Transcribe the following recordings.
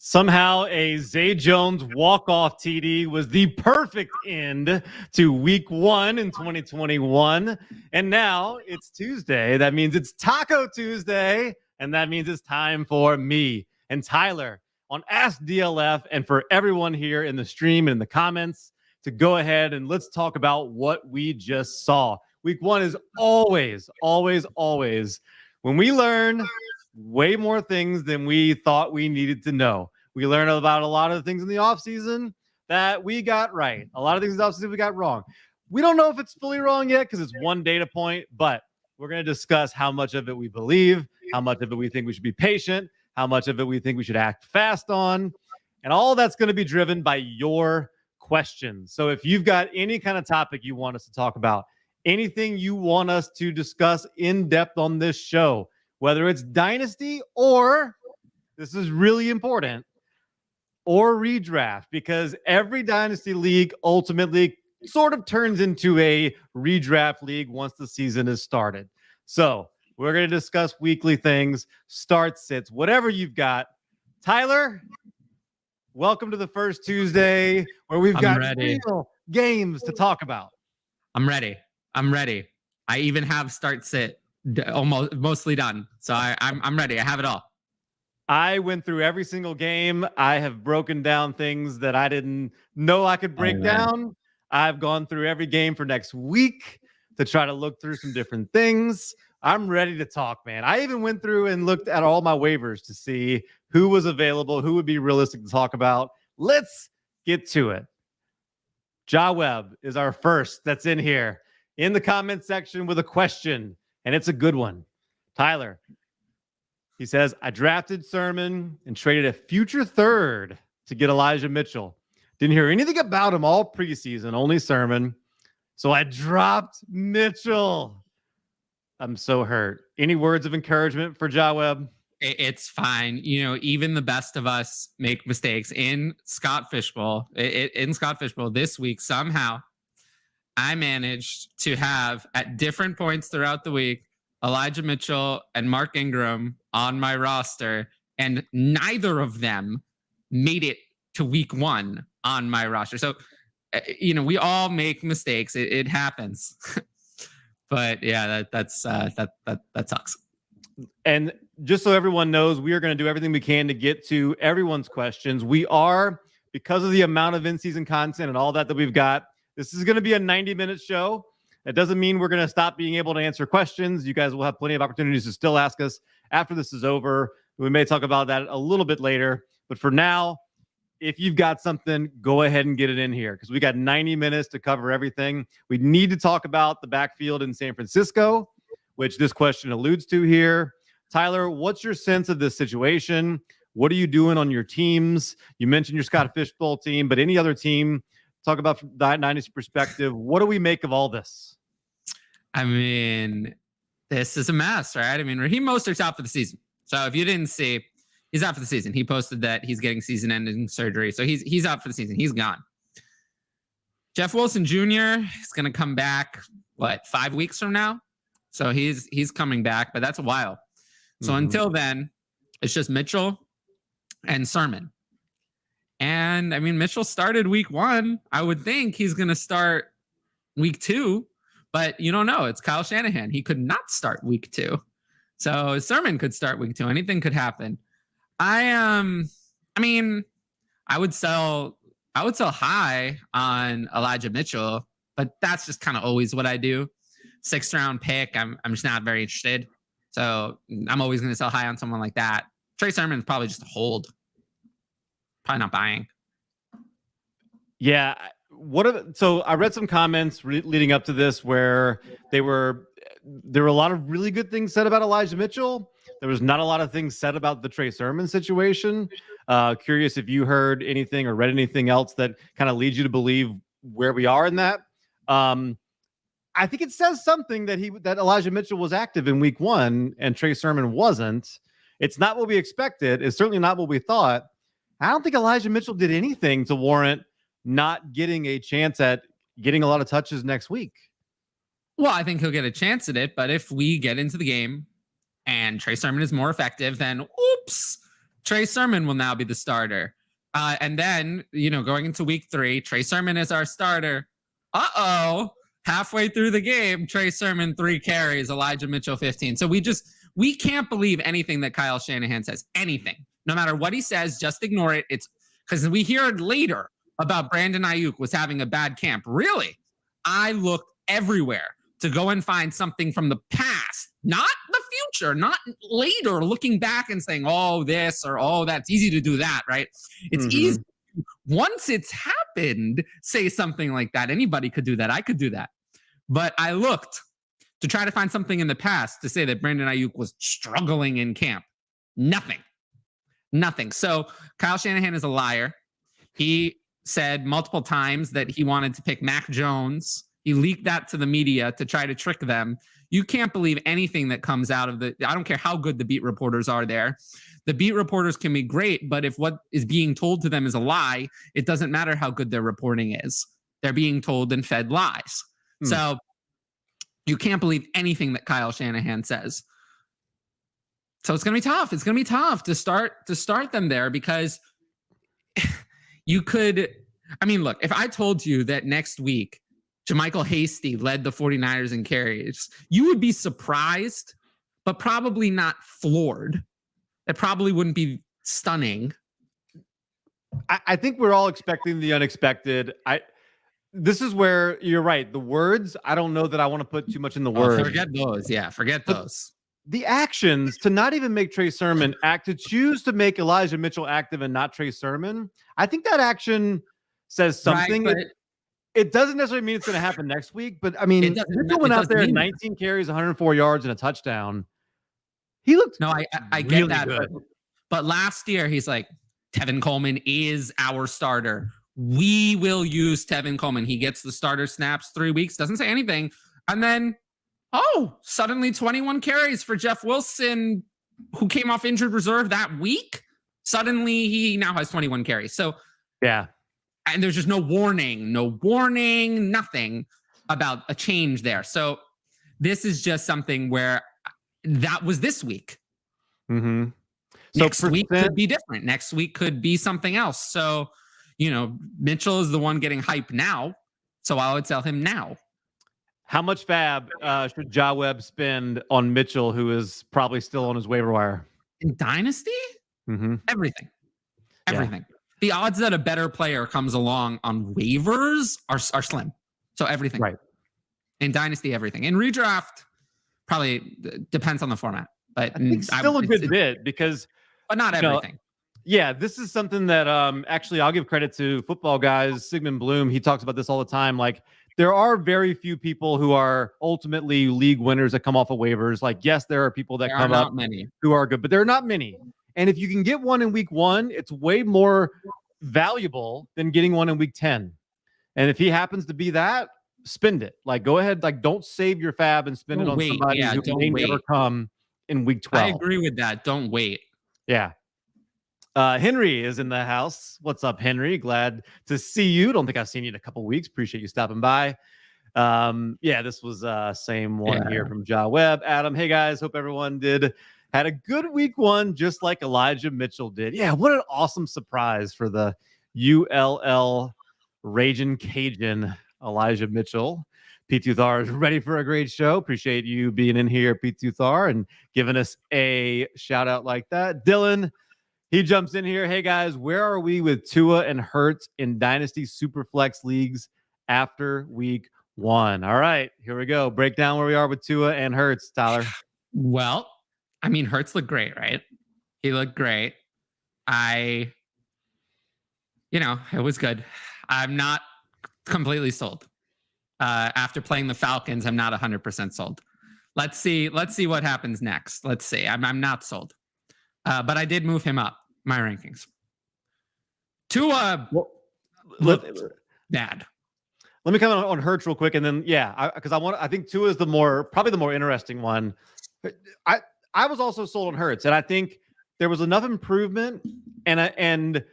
Somehow a Zay Jones walk-off TD was the perfect end to week 1 in 2021. And now it's Tuesday. That means it's Taco Tuesday. And that means it's time for me and Tyler on Ask DLF and for everyone here in the stream and in the comments to go ahead and let's talk about what we just saw. Week 1 is always when we learn way more things than we thought we needed to know. We learn about a lot of things in the offseason that we got right. A lot of things in the offseason we got wrong. We don't know if it's fully wrong yet because it's one data point, but we're going to discuss how much of it we believe, how much of it we think we should be patient, how much of it we think we should act fast on, and all that's going to be driven by your questions. So if you've got any kind of topic you want us to talk about, anything you want us to discuss in depth on this show, whether it's Dynasty or, this is really important, or redraft, because every Dynasty league ultimately sort of turns into a redraft league once the season is started. So we're going to discuss weekly things, start sits, whatever you've got. Tyler, welcome to the first Tuesday where we've got real games to talk about. I'm ready. I even have start sit mostly done. So I'm ready. I have it all. I went through every single game. I have broken down things that I didn't know I could break down. I've gone through every game for next week to try to look through some different things. I'm ready to talk, man. I even went through and looked at all my waivers to see who was available, who would be realistic to talk about. Let's get to it. Ja Webb is our first that's in here in the comment section with a question, and it's a good one. Tyler, he says, I drafted Sermon and traded a future third to get Elijah Mitchell. Didn't hear anything about him all preseason, only Sermon. So I dropped Mitchell. I'm so hurt. Any words of encouragement for Ja Webb? It's fine. You know, even the best of us make mistakes. In Scott Fishbowl this week, somehow I managed to have at different points throughout the week Elijah Mitchell and Mark Ingram on my roster, and neither of them made it to week 1 on my roster. So, you know, we all make mistakes. It happens. But yeah, that sucks. And just so everyone knows, we are going to do everything we can to get to everyone's questions. We are, because of the amount of in-season content and all that we've got, this is going to be a 90-minute show. That doesn't mean we're going to stop being able to answer questions. You guys will have plenty of opportunities to still ask us after this is over. We may talk about that a little bit later. But for now, if you've got something, go ahead and get it in here because we got 90 minutes to cover everything. We need to talk about the backfield in San Francisco, which this question alludes to here. Tyler, what's your sense of this situation? What are you doing on your teams? You mentioned your Scott Fishbowl team, but any other team, talk about from that Dynasty perspective. What do we make of all this? I mean, this is a mess, right? I mean, Raheem Mostert's out for the season. So if you didn't see, he's out for the season. He posted that he's getting season-ending surgery. So he's out for the season. He's gone. Jeff Wilson Jr. is going to come back, 5 weeks from now? So he's coming back, but that's a while. So until then, it's just Mitchell and Sermon. And, I mean, Mitchell started week 1. I would think he's going to start week 2. But you don't know. It's Kyle Shanahan. He could not start week 2. So Sermon could start week 2. Anything could happen. I would sell high on Elijah Mitchell, but that's just kind of always what I do. 6th round pick. I'm just not very interested. So I'm always going to sell high on someone like that. Trey Sermon is probably just a hold. Probably not buying. Yeah. So I read some comments leading up to this where there were a lot of really good things said about Elijah Mitchell. There was not a lot of things said about the Trey Sermon situation. Curious if you heard anything or read anything else that kind of leads you to believe where we are in that. I think it says something that Elijah Mitchell was active in week 1 and Trey Sermon wasn't. It's not what we expected. It's certainly not what we thought. I don't think Elijah Mitchell did anything to warrant not getting a chance at getting a lot of touches next week. Well, I think he'll get a chance at it, but if we get into the game and Trey Sermon is more effective, then oops, Trey Sermon will now be the starter. And then, going into week 3, Trey Sermon is our starter. Halfway through the game, Trey Sermon 3 carries, Elijah Mitchell 15. So we can't believe anything that Kyle Shanahan says. Anything. No matter what he says, just ignore it. It's because we hear later about Brandon Ayuk was having a bad camp. Really? I looked everywhere to go and find something from the past, not the future, not later looking back and saying, oh, this or oh, that's easy to do that, right? It's easy. Once it's happened, say something like that. Anybody could do that. I could do that. But I looked to try to find something in the past to say that Brandon Ayuk was struggling in camp. Nothing. So Kyle Shanahan is a liar. He said multiple times that he wanted to pick Mac Jones. He leaked that to the media to try to trick them. You can't believe anything that comes out of I don't care how good the beat reporters are there. The beat reporters can be great, but if what is being told to them is a lie, it doesn't matter how good their reporting is. They're being told and fed lies. So you can't believe anything that Kyle Shanahan says. So it's going to be tough. It's going to be tough to start them there because you could, look, if I told you that next week JaMychal Hasty led the 49ers in carries, you would be surprised, but probably not floored. It probably wouldn't be stunning. I think we're all expecting the unexpected. This is where you're right. The words, I don't know that I want to put too much in the words. Forget those. Yeah, forget those. The actions to not even make Trey Sermon to choose to make Elijah Mitchell active and not Trey Sermon. I think that action says something. Right, it doesn't necessarily mean it's going to happen next week, but Mitchell went out there 19 carries, 104 yards, and a touchdown. He looked I really get that. good. But last year, he's like, Tevin Coleman is our starter. We will use Tevin Coleman. He gets the starter snaps 3 weeks, doesn't say anything. And then, suddenly 21 carries for Jeff Wilson, who came off injured reserve that week. Suddenly, he now has 21 carries. So, yeah. And there's just no warning, nothing about a change there. So this is just something where that was this week. So next week could be different. Next week could be something else. So, Mitchell is the one getting hype now. So I would tell him now. How much fab should Ja Webb spend on Mitchell, who is probably still on his waiver wire? In Dynasty? Everything. Yeah. The odds that a better player comes along on waivers are slim. So everything. Right. In Dynasty, everything. In redraft, probably depends on the format. But I think still a good bit because... But not everything. Yeah, this is something that actually I'll give credit to football guys. Sigmund Bloom, he talks about this all the time. Like, there are very few people who are ultimately league winners that come off of waivers. Like, yes, there are people that come up who are good, but there are not many. And if you can get one in week 1, it's way more valuable than getting one in week 10. And if he happens to be that, spend it. Like, go ahead. Like, don't save your fab and spend it on somebody who may never come in week 12. I agree with that. Don't wait. Yeah. Henry is in the house. What's up, Henry? Glad to see you. Don't think I've seen you in a couple weeks. Appreciate you stopping by. This was same one here from Ja Webb. Adam, hey guys, hope everyone had a good week 1, just like Elijah Mitchell did. Yeah, what an awesome surprise for the ULL Ragin' Cajun Elijah Mitchell. Pete Tuthar is ready for a great show. Appreciate you being in here, Pete Tuthar, and giving us a shout out like that. Dylan, he jumps in here. Hey guys, where are we with Tua and Hurts in Dynasty Superflex leagues after week 1? All right, here we go. Break down where we are with Tua and Hurts, Tyler. Well, Hurts looked great, right? He looked great. It was good. I'm not completely sold. After playing the Falcons, I'm not 100% sold. Let's see what happens next. Let's see. I'm not sold. But I did move him up my rankings. Tua looked bad. Let me comment on Hurts real quick, and then because I think Tua is probably the more interesting one. I was also sold on Hurts, and I think there was enough improvement. And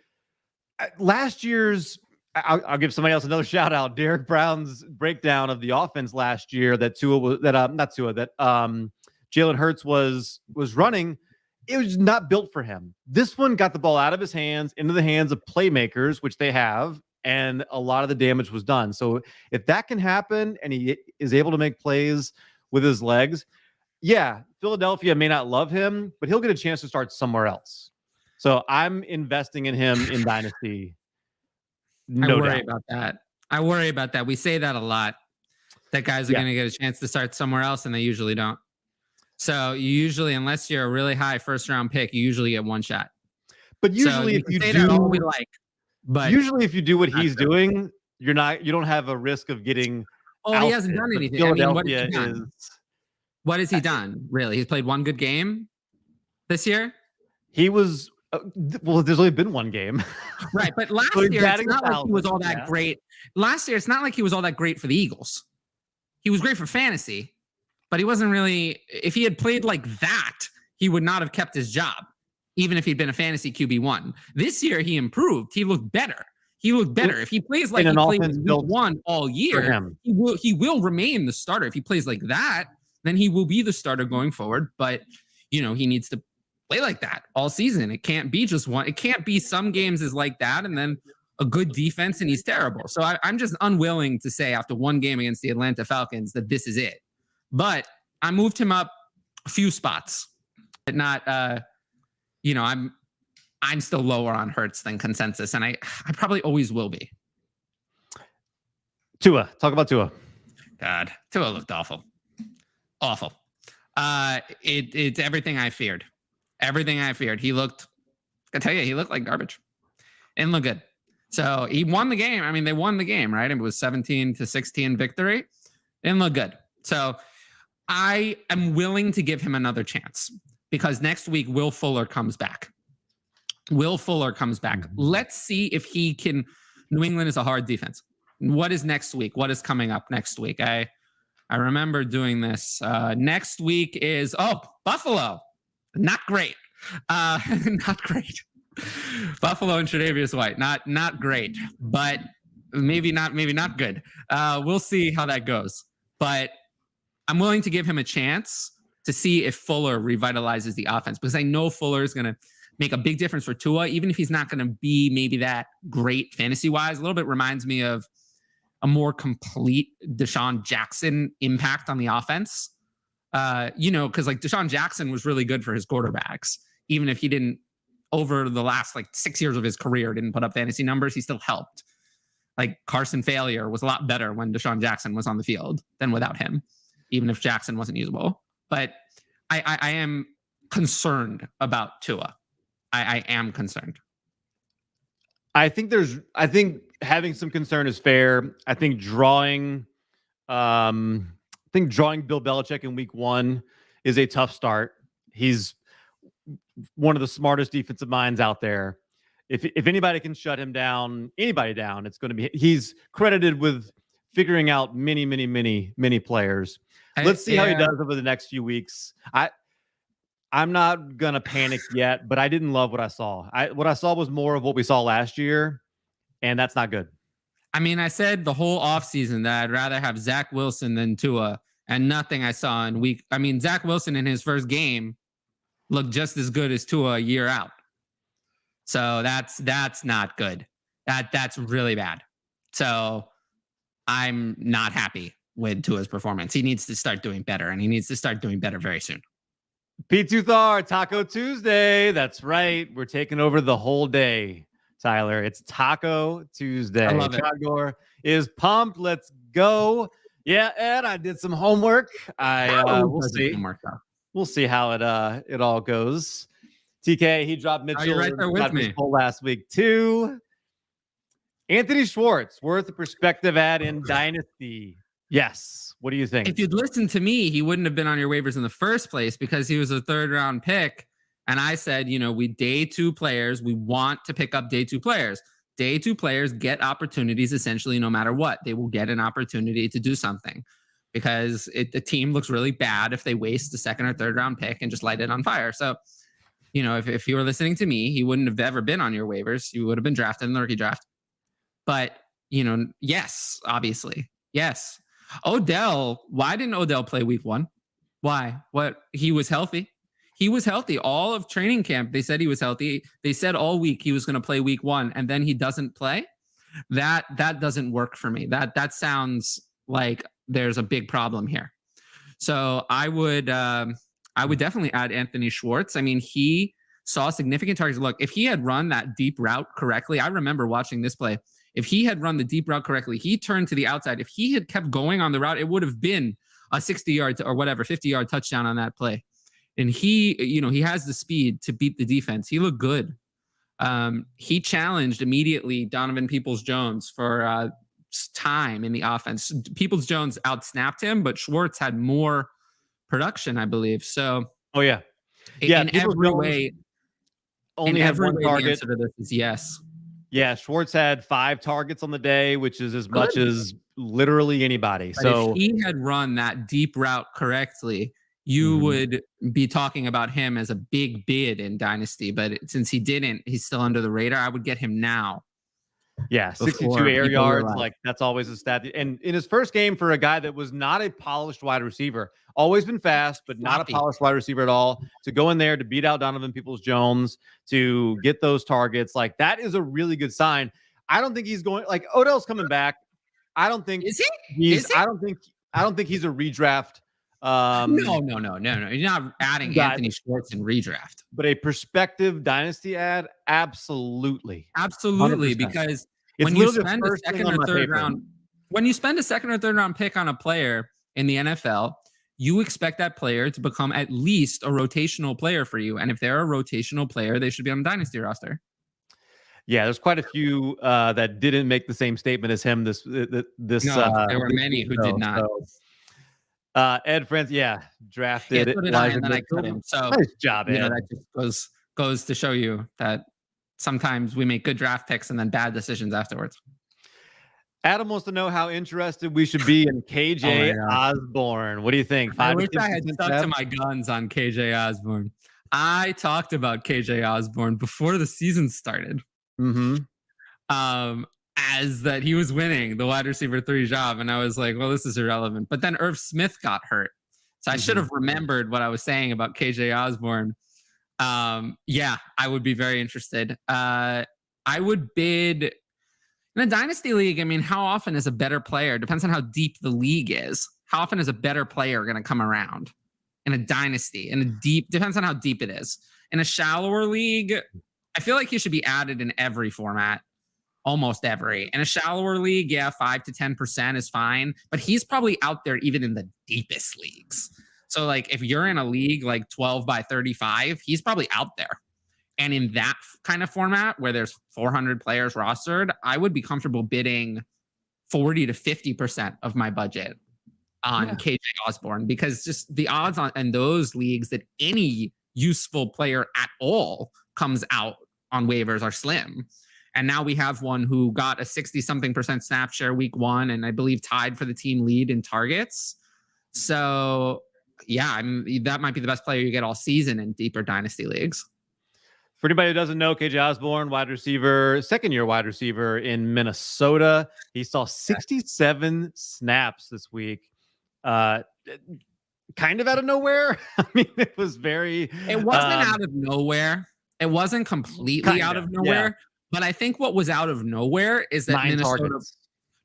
last year's, I'll give somebody else another shout out. Derek Brown's breakdown of the offense last year that Jalen Hurts was running. it was not built for him. This one got the ball out of his hands into the hands of playmakers, which they have, and a lot of the damage was done. So if that can happen and he is able to make plays with his legs, yeah, Philadelphia may not love him, but he'll get a chance to start somewhere else. So I'm investing in him in Dynasty. I worry about that. We say that a lot, that guys are going to get a chance to start somewhere else, and they usually don't. So you usually, unless you're a really high first round pick, you usually get one shot. But usually, if you do all we like, but usually if you do what he's doing, you don't have a risk of getting. Oh, he hasn't done anything. Philadelphia what has he done? Really, he's played one good game this year. He was well. There's only been one game, right? But last year, it's not like he was all that great. Last year, it's not like he was all that great for the Eagles. He was great for fantasy. But he wasn't really, if he had played like that, he would not have kept his job, even if he'd been a fantasy QB1. This year, he improved. He looked better. If he plays like he played in week one all year, he will remain the starter. If he plays like that, then he will be the starter going forward. But, he needs to play like that all season. It can't be just one. It can't be some games is like that and then a good defense and he's terrible. So I'm just unwilling to say after one game against the Atlanta Falcons that this is it. But I moved him up a few spots, but not, I'm still lower on Hurts than consensus, and I probably always will be. Tua, talk about Tua. God, Tua looked awful. It's everything I feared. He looked, I tell you, he looked like garbage. Didn't look good. So he won the game. I mean, they won the game, right? It was 17-16 victory. Didn't look good. So I am willing to give him another chance because next week Will Fuller comes back. Let's see if he can. New England is a hard defense. What is next week? What is coming up next week? I remember doing this. Next week is Buffalo. Not great. Not great. Buffalo and Tre'Davious White. Not great, but maybe not good. We'll see how that goes. But I'm willing to give him a chance to see if Fuller revitalizes the offense because I know Fuller is going to make a big difference for Tua, even if he's not going to be maybe that great fantasy-wise. A little bit reminds me of a more complete Deshaun Jackson impact on the offense. Because like Deshaun Jackson was really good for his quarterbacks, even if he didn't over the last like 6 years of his career didn't put up fantasy numbers, he still helped. Like Carson Failure was a lot better when Deshaun Jackson was on the field than without him, even if Jackson wasn't usable. But I am concerned about Tua. I am concerned. I think having some concern is fair. I think drawing Bill Belichick in week one is a tough start. He's one of the smartest defensive minds out there. If anybody can shut him down, it's going to be, he's credited with figuring out many players. Let's see how he does over the next few weeks. I'm not going to panic yet, but I didn't love what I saw. What I saw was more of what we saw last year, and that's not good. I mean, I said the whole offseason that I'd rather have Zach Wilson than Tua, and nothing I saw in week. I mean, Zach Wilson in his first game looked just as good as Tua a year out. So that's not good. That's really bad. So I'm not happy with Tua's performance. He needs to start doing better, and he needs to start doing better very soon. Pete Tuthar, Taco Tuesday. That's right. We're taking over the whole day, Tyler. It's Taco Tuesday. I love it. Chagor is pumped. Let's go. Yeah, Ed, I did some homework. We'll see. We'll see how it all goes. TK, he dropped Mitchell. You're right there with me. Last week too. Anthony Schwartz, worth a perspective ad in Dynasty. Yes. What do you think? If you'd listened to me, he wouldn't have been on your waivers in the first place because he was a third round pick. And I said, we day two players. We want to pick up day two players. Day two players get opportunities essentially no matter what. They will get an opportunity to do something because the team looks really bad if they waste the second or third round pick and just light it on fire. So, if you were listening to me, he wouldn't have ever been on your waivers. You would have been drafted in the rookie draft. But, yes, obviously. Yes. Odell, why didn't Odell play week one? Why? He was healthy. He was healthy all of training camp. They said he was healthy. They said all week he was going to play week 1, and then he doesn't play. That doesn't work for me. That sounds like there's a big problem here. So I would definitely add Anthony Schwartz. I mean, he saw significant targets. Look, if he had run that deep route correctly, I remember watching this play. If he had run the deep route correctly, he turned to the outside. If he had kept going on the route, it would have been a 60-yard or whatever, 50-yard touchdown on that play. And he has the speed to beat the defense. He looked good. He challenged immediately Donovan Peoples-Jones for time in the offense. Peoples-Jones outsnapped him, but Schwartz had more production, I believe. So, in every way, only had one target. The answer to this is yes. Yeah, Schwartz had 5 targets on the day, which is as much as literally anybody. But so if he had run that deep route correctly, you would be talking about him as a big bid in Dynasty. But since he didn't, he's still under the radar. I would get him now. Yeah, 62 air yards, like that's always a stat. And in his first game for a guy that was not a polished wide receiver, always been fast, but not a polished wide receiver at all, to go in there to beat out Donovan Peoples-Jones, to get those targets, like that is a really good sign. I don't think he's going, like Odell's coming back. I don't think I don't think he's a redraft. No. You're not adding Anthony Schwartz in redraft. But a prospective dynasty ad, absolutely. 100%. Because when you spend a second or third round pick on a player in the NFL, you expect that player to become at least a rotational player for you. And if they're a rotational player, they should be on the dynasty roster. Yeah, there's quite a few that didn't make the same statement as him. There were many who did not. Ed Friends, drafted it. And then I cut him. So nice job, Ed. That just goes to show you that sometimes we make good draft picks and then bad decisions afterwards. Adam wants to know how interested we should be in KJ Osborne. What do you think? I wish I had stuck to my guns on KJ Osborne. I talked about KJ Osborne before the season started. As that he was winning the wide receiver 3 job. And I was like, well, this is irrelevant. But then Irv Smith got hurt. So I should have remembered what I was saying about KJ Osborne. I would be very interested. I would bid in a dynasty league. I mean, how often is a better player? Depends on how deep the league is. How often is a better player going to come around in a dynasty? Depends on how deep it is. In a shallower league, I feel like he should be added in every format. Almost every. In a shallower league, 5 to 10% is fine. But he's probably out there even in the deepest leagues. So, like, if you're in a league like 12 by 35, he's probably out there. And in that kind of format where there's 400 players rostered, I would be comfortable bidding 40 to 50% of my budget on KJ Osborne, because just the odds in those leagues that any useful player at all comes out on waivers are slim. And now we have one who got a 60-something% snap share week 1, and I believe tied for the team lead in targets. So, that might be the best player you get all season in deeper dynasty leagues. For anybody who doesn't know, KJ Osborne, wide receiver, second-year wide receiver in Minnesota. He saw 67 snaps this week. Kind of out of nowhere. I mean, it was very... It wasn't out of nowhere. It wasn't completely out of nowhere. Yeah. But I think what was out of nowhere is that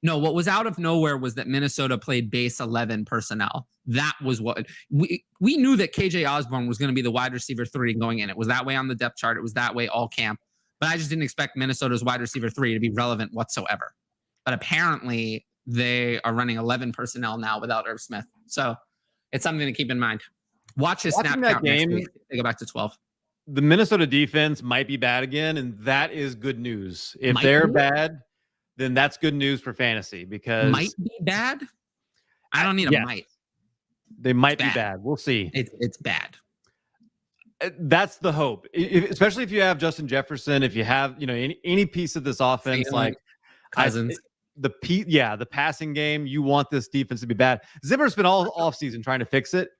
what was out of nowhere was that Minnesota played base 11 personnel. That was what we knew, that KJ Osborne was going to be the wide receiver 3 going in. It was that way on the depth chart. It was that way all camp. But I just didn't expect Minnesota's wide receiver 3 to be relevant whatsoever. But apparently they are running 11 personnel now without Irv Smith. So it's something to keep in mind. Watch his snap count next week. They go back to 12. The Minnesota defense might be bad again, and that is good news. If they're bad, then that's good news for fantasy, because might be bad. I don't need a might. They might be bad. We'll see. It's bad. That's the hope, especially if you have Justin Jefferson. If you have any piece of this offense, like Cousins. The passing game, you want this defense to be bad. Zimmer's been all offseason trying to fix it.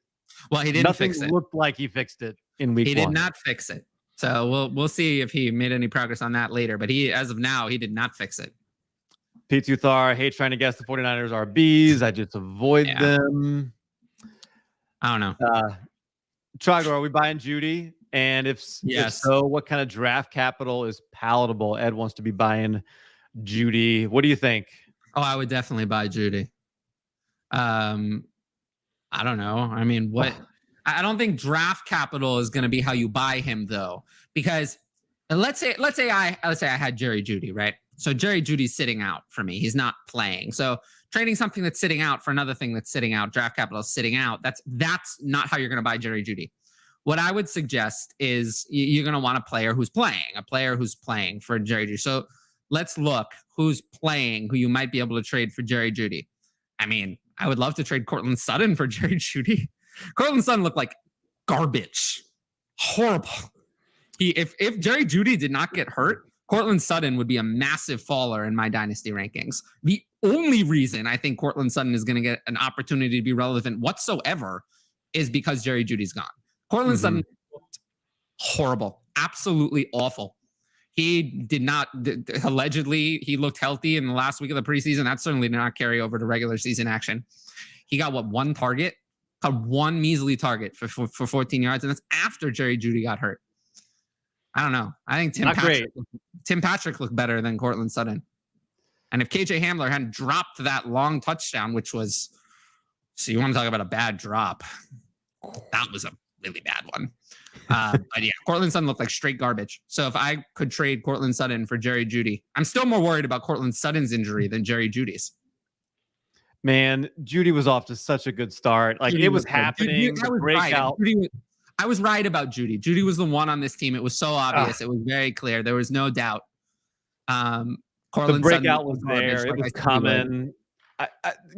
Well, he didn't fix it. Nothing looked like he fixed it in week 1. He did not fix it. So we'll see if he made any progress on that later. But as of now, he did not fix it. Pete Uthar hates trying to guess the 49ers RBs. I just avoid them. I don't know. Trogdor, are we buying Judy? And if so, what kind of draft capital is palatable? Ed wants to be buying Judy. What do you think? Oh, I would definitely buy Judy. I don't know. I mean, what? I don't think draft capital is going to be how you buy him, though, because let's say I had Jerry Judy, right? So Jerry Judy's sitting out for me. He's not playing. So trading something that's sitting out for another thing that's sitting out, draft capital is sitting out. That's not how you're going to buy Jerry Judy. What I would suggest is you're going to want a player who's playing for Jerry Judy. So let's look who's playing, who you might be able to trade for Jerry Judy. I mean, I would love to trade Courtland Sutton for Jerry Judy. Courtland Sutton looked like garbage. Horrible. If Jerry Judy did not get hurt, Courtland Sutton would be a massive faller in my dynasty rankings. The only reason I think Courtland Sutton is going to get an opportunity to be relevant whatsoever is because Jerry Judy's gone. Courtland Sutton looked horrible, absolutely awful. He did not, allegedly, he looked healthy in the last week of the preseason. That certainly did not carry over to regular season action. He got one target? One measly target for 14 yards, and that's after Jerry Judy got hurt. I don't know. I think Tim Patrick looked better than Courtland Sutton. And if KJ Hamler hadn't dropped that long touchdown, which was, so you want to talk about a bad drop, that was a really bad one. But yeah, Courtland Sutton looked like straight garbage. So if I could trade Courtland Sutton for Jerry Judy, I'm still more worried about Courtland Sutton's injury than Jerry Judy's. Man, Judy was off to such a good start. Like, Judy it was happening. Breakout. I was right about Judy. Judy was the one on this team. It was so obvious. It was very clear. There was no doubt. The breakout was there. It was coming.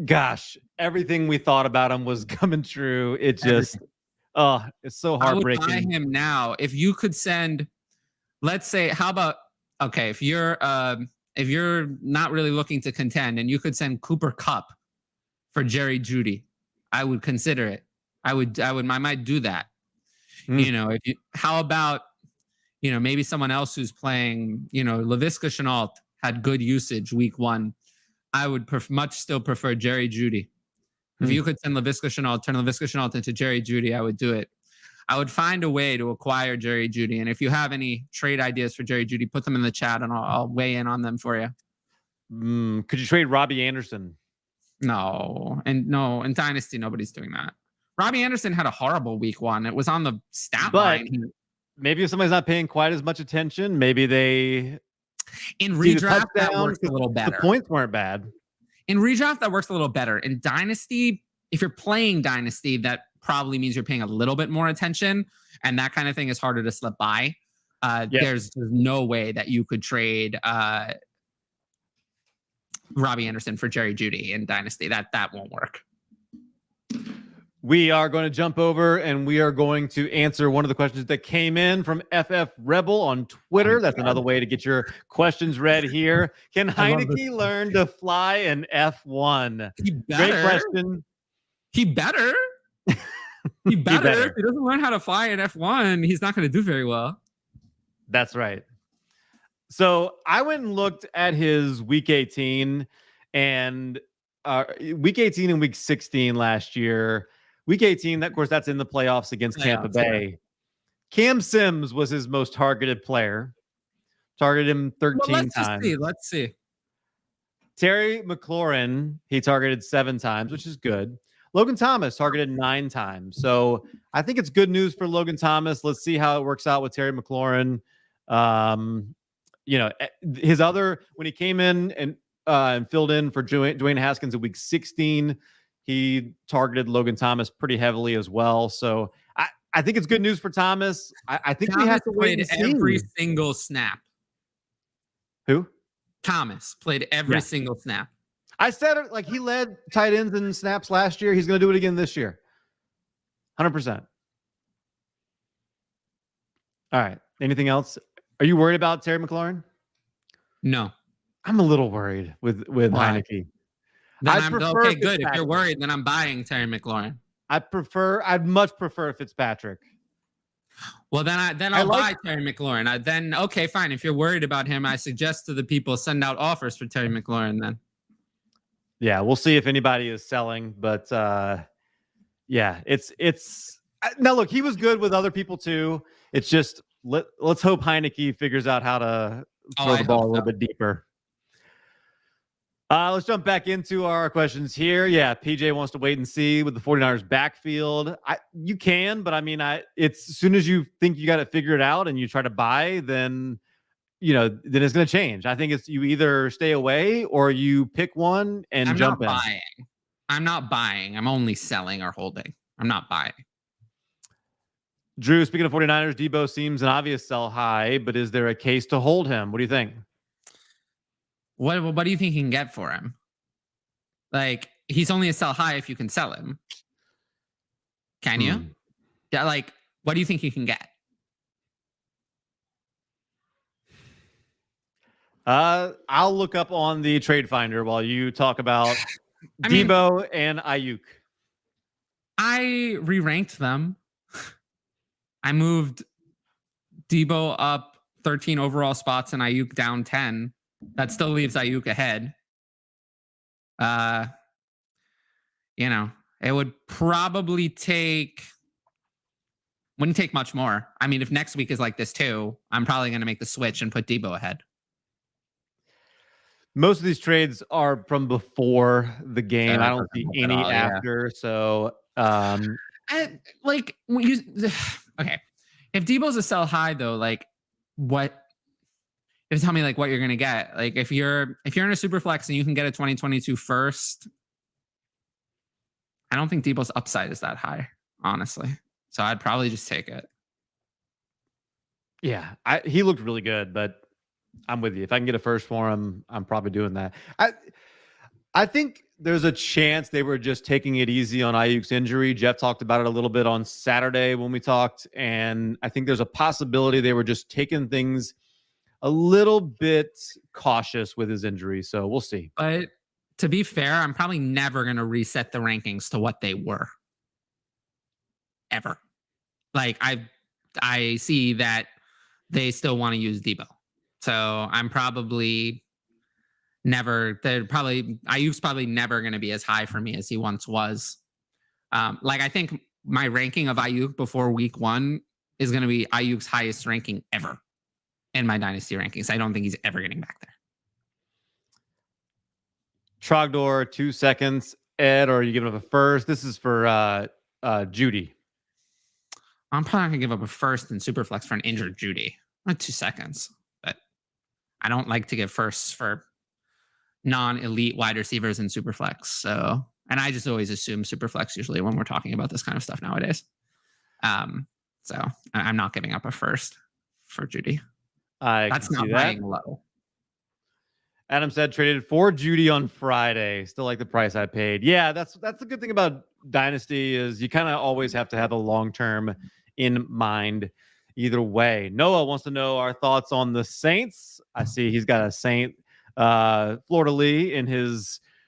Gosh, everything we thought about him was coming true. It just, it's so heartbreaking. I would buy him now. If you could send, let's say, how about, okay, if you're not really looking to contend and you could send Cooper Kupp for Jerry Judy, I would consider it. I might do that. You know, how about, maybe someone else who's playing, Laviska Shenault had good usage week 1. I would much still prefer Jerry Judy. If you could send Laviska Shenault, turn Laviska Shenault into Jerry Judy, I would do it. I would find a way to acquire Jerry Judy. And if you have any trade ideas for Jerry Judy, put them in the chat and I'll weigh in on them for you. Could you trade Robbie Anderson? No. In Dynasty, nobody's doing that. Robbie Anderson had a horrible week 1. It was on the stat line. Maybe if somebody's not paying quite as much attention, maybe they... In redraft, that works a little better. The points weren't bad. In redraft, that works a little better. In Dynasty, if you're playing Dynasty, that probably means you're paying a little bit more attention, and that kind of thing is harder to slip by. There's no way that you could trade Robbie Anderson for Jerry Judy in Dynasty. That won't work. We are going to jump over and we are going to answer one of the questions that came in from FF Rebel on Twitter. That's another way to get your questions read here. Can Heineke learn to fly an F1? Great question. He better. He better. If he doesn't learn how to fly an F1, he's not going to do very well. That's right. So I went and looked at his week 18 and week 18 and week 16 last year. Week 18, of course, that's in the playoffs against Tampa Bay. Yeah. Cam Sims was his most targeted player. Targeted him 13 times. Let's see. Terry McLaurin, he targeted 7 times, which is good. Logan Thomas targeted 9 times. So I think it's good news for Logan Thomas. Let's see how it works out with Terry McLaurin. His other, when he came in and filled in for Dwayne Haskins in week 16, he targeted Logan Thomas pretty heavily as well. So I think it's good news for Thomas. I think Thomas we have to wait and see. Every single snap. Who? Thomas played every single snap. I said it, like, he led tight ends in snaps last year. He's going to do it again this year. 100%. All right. Anything else? Are you worried about Terry McLaurin? No. I'm a little worried with Heineke. Okay, good. If you're worried, then I'm buying Terry McLaurin. I'd much prefer Fitzpatrick. Well, then I'll buy Terry McLaurin. Okay, fine. If you're worried about him, I suggest to the people send out offers for Terry McLaurin then. Yeah, we'll see if anybody is selling, but it's Now, look, he was good with other people too. It's just let's hope Heineke figures out how to throw the ball a little bit deeper. Let's jump back into our questions here. Yeah, PJ wants to wait and see with the 49ers backfield. You can, but I mean, it's as soon as you think you got to figure it out and you try to buy, then then it's going to change. I think it's you either stay away or you pick one and jump in. I'm not buying. I'm only selling or holding. I'm not buying. Drew, speaking of 49ers, Debo seems an obvious sell high, but is there a case to hold him? What do you think? What do you think you can get for him? Like, he's only a sell high if you can sell him. Can you? Yeah, like, what do you think you can get? I'll look up on the trade finder while you talk about Debo and Ayuk. I re-ranked them. I moved Debo up 13 overall spots and Ayuk down 10. That still leaves Ayuk ahead. It would probably wouldn't take much more. I mean, if next week is like this too, I'm probably going to make the switch and put Debo ahead. Most of these trades are from before the game. I don't see any after. Yeah. So, okay. If Debo's a sell high though, like what? Tell me like what you're gonna get. Like if you're in a super flex and you can get a 2022 first, I don't think Debo's upside is that high, honestly. So I'd probably just take it. Yeah, he looked really good, but I'm with you. If I can get a first for him, I'm probably doing that. I think there's a chance they were just taking it easy on Ayuk's injury. Jeff talked about it a little bit on Saturday when we talked, and I think there's a possibility they were just taking things a little bit cautious with his injury. So we'll see. But to be fair, I'm probably never going to reset the rankings to what they were. Ever. Like I see that they still want to use Debo. So I'm probably Ayuk's probably never going to be as high for me as he once was. I think my ranking of Ayuk before week 1 is going to be Ayuk's highest ranking ever in my Dynasty rankings. I don't think he's ever getting back there. Trogdor, 2 seconds. Ed, or are you giving up a first? This is for Judy. I'm probably not going to give up a first in Superflex for an injured Judy. 2 seconds. But I don't like to give firsts for non-elite wide receivers in Superflex. So, and I just always assume Superflex usually when we're talking about this kind of stuff nowadays. So I'm not giving up a first for Judy. That's not buying low. Adam said traded for Judy on Friday. Still like the price I paid. Yeah, that's the good thing about Dynasty is you kind of always have to have a long-term in mind either way. Noah wants to know our thoughts on the Saints. I see he's got a Saint fleur-de-lis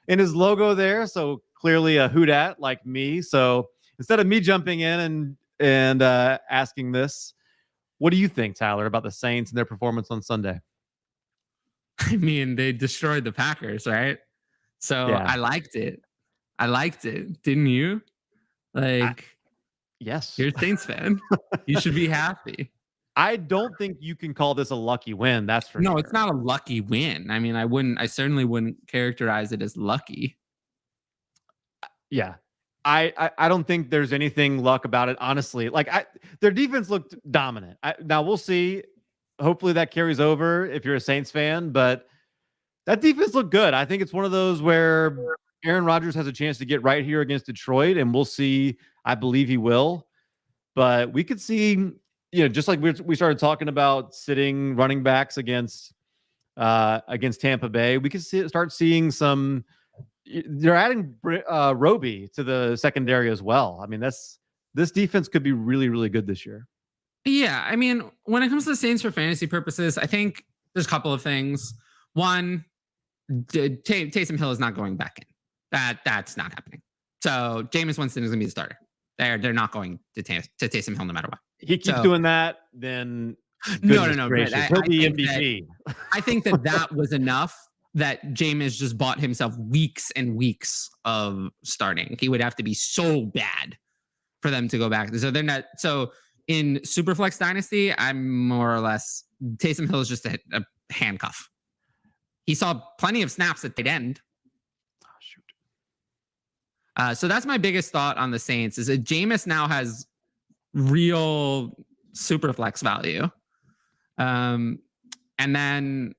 in his logo there. So clearly a who dat like me. So instead of me jumping in and asking this, what do you think, Tyler, about the Saints and their performance on Sunday? I mean, they destroyed the Packers, right? So yeah. I liked it. Didn't you? Yes. You're a Saints fan. You should be happy. I don't think you can call this a lucky win. That's for sure. No, it's not a lucky win. I mean, I certainly wouldn't characterize it as lucky. Yeah. I don't think there's anything luck about it, honestly. Their defense looked dominant. Now we'll see. Hopefully that carries over if you're a Saints fan, but that defense looked good. I think it's one of those where Aaron Rodgers has a chance to get right here against Detroit, and we'll see. I believe he will, but we could see, just like we started talking about sitting running backs against Tampa Bay, we could start seeing some. They're adding Robbie to the secondary as well. I mean, this defense could be really, really good this year. Yeah, I mean, when it comes to the Saints for fantasy purposes, I think there's a couple of things. One, Taysom Hill is not going back in. That's not happening. So Jameis Winston is going to be the starter. They're not going to Taysom Hill no matter what. He keeps doing that, then no. He'll be MVP. I think that was enough. That Jameis just bought himself weeks and weeks of starting. He would have to be so bad for them to go back. So they're not. So in Superflex Dynasty, I'm more or less Taysom Hill is just a handcuff. He saw plenty of snaps at the end. Oh, shoot. So that's my biggest thought on the Saints is that Jameis now has real Superflex value. And then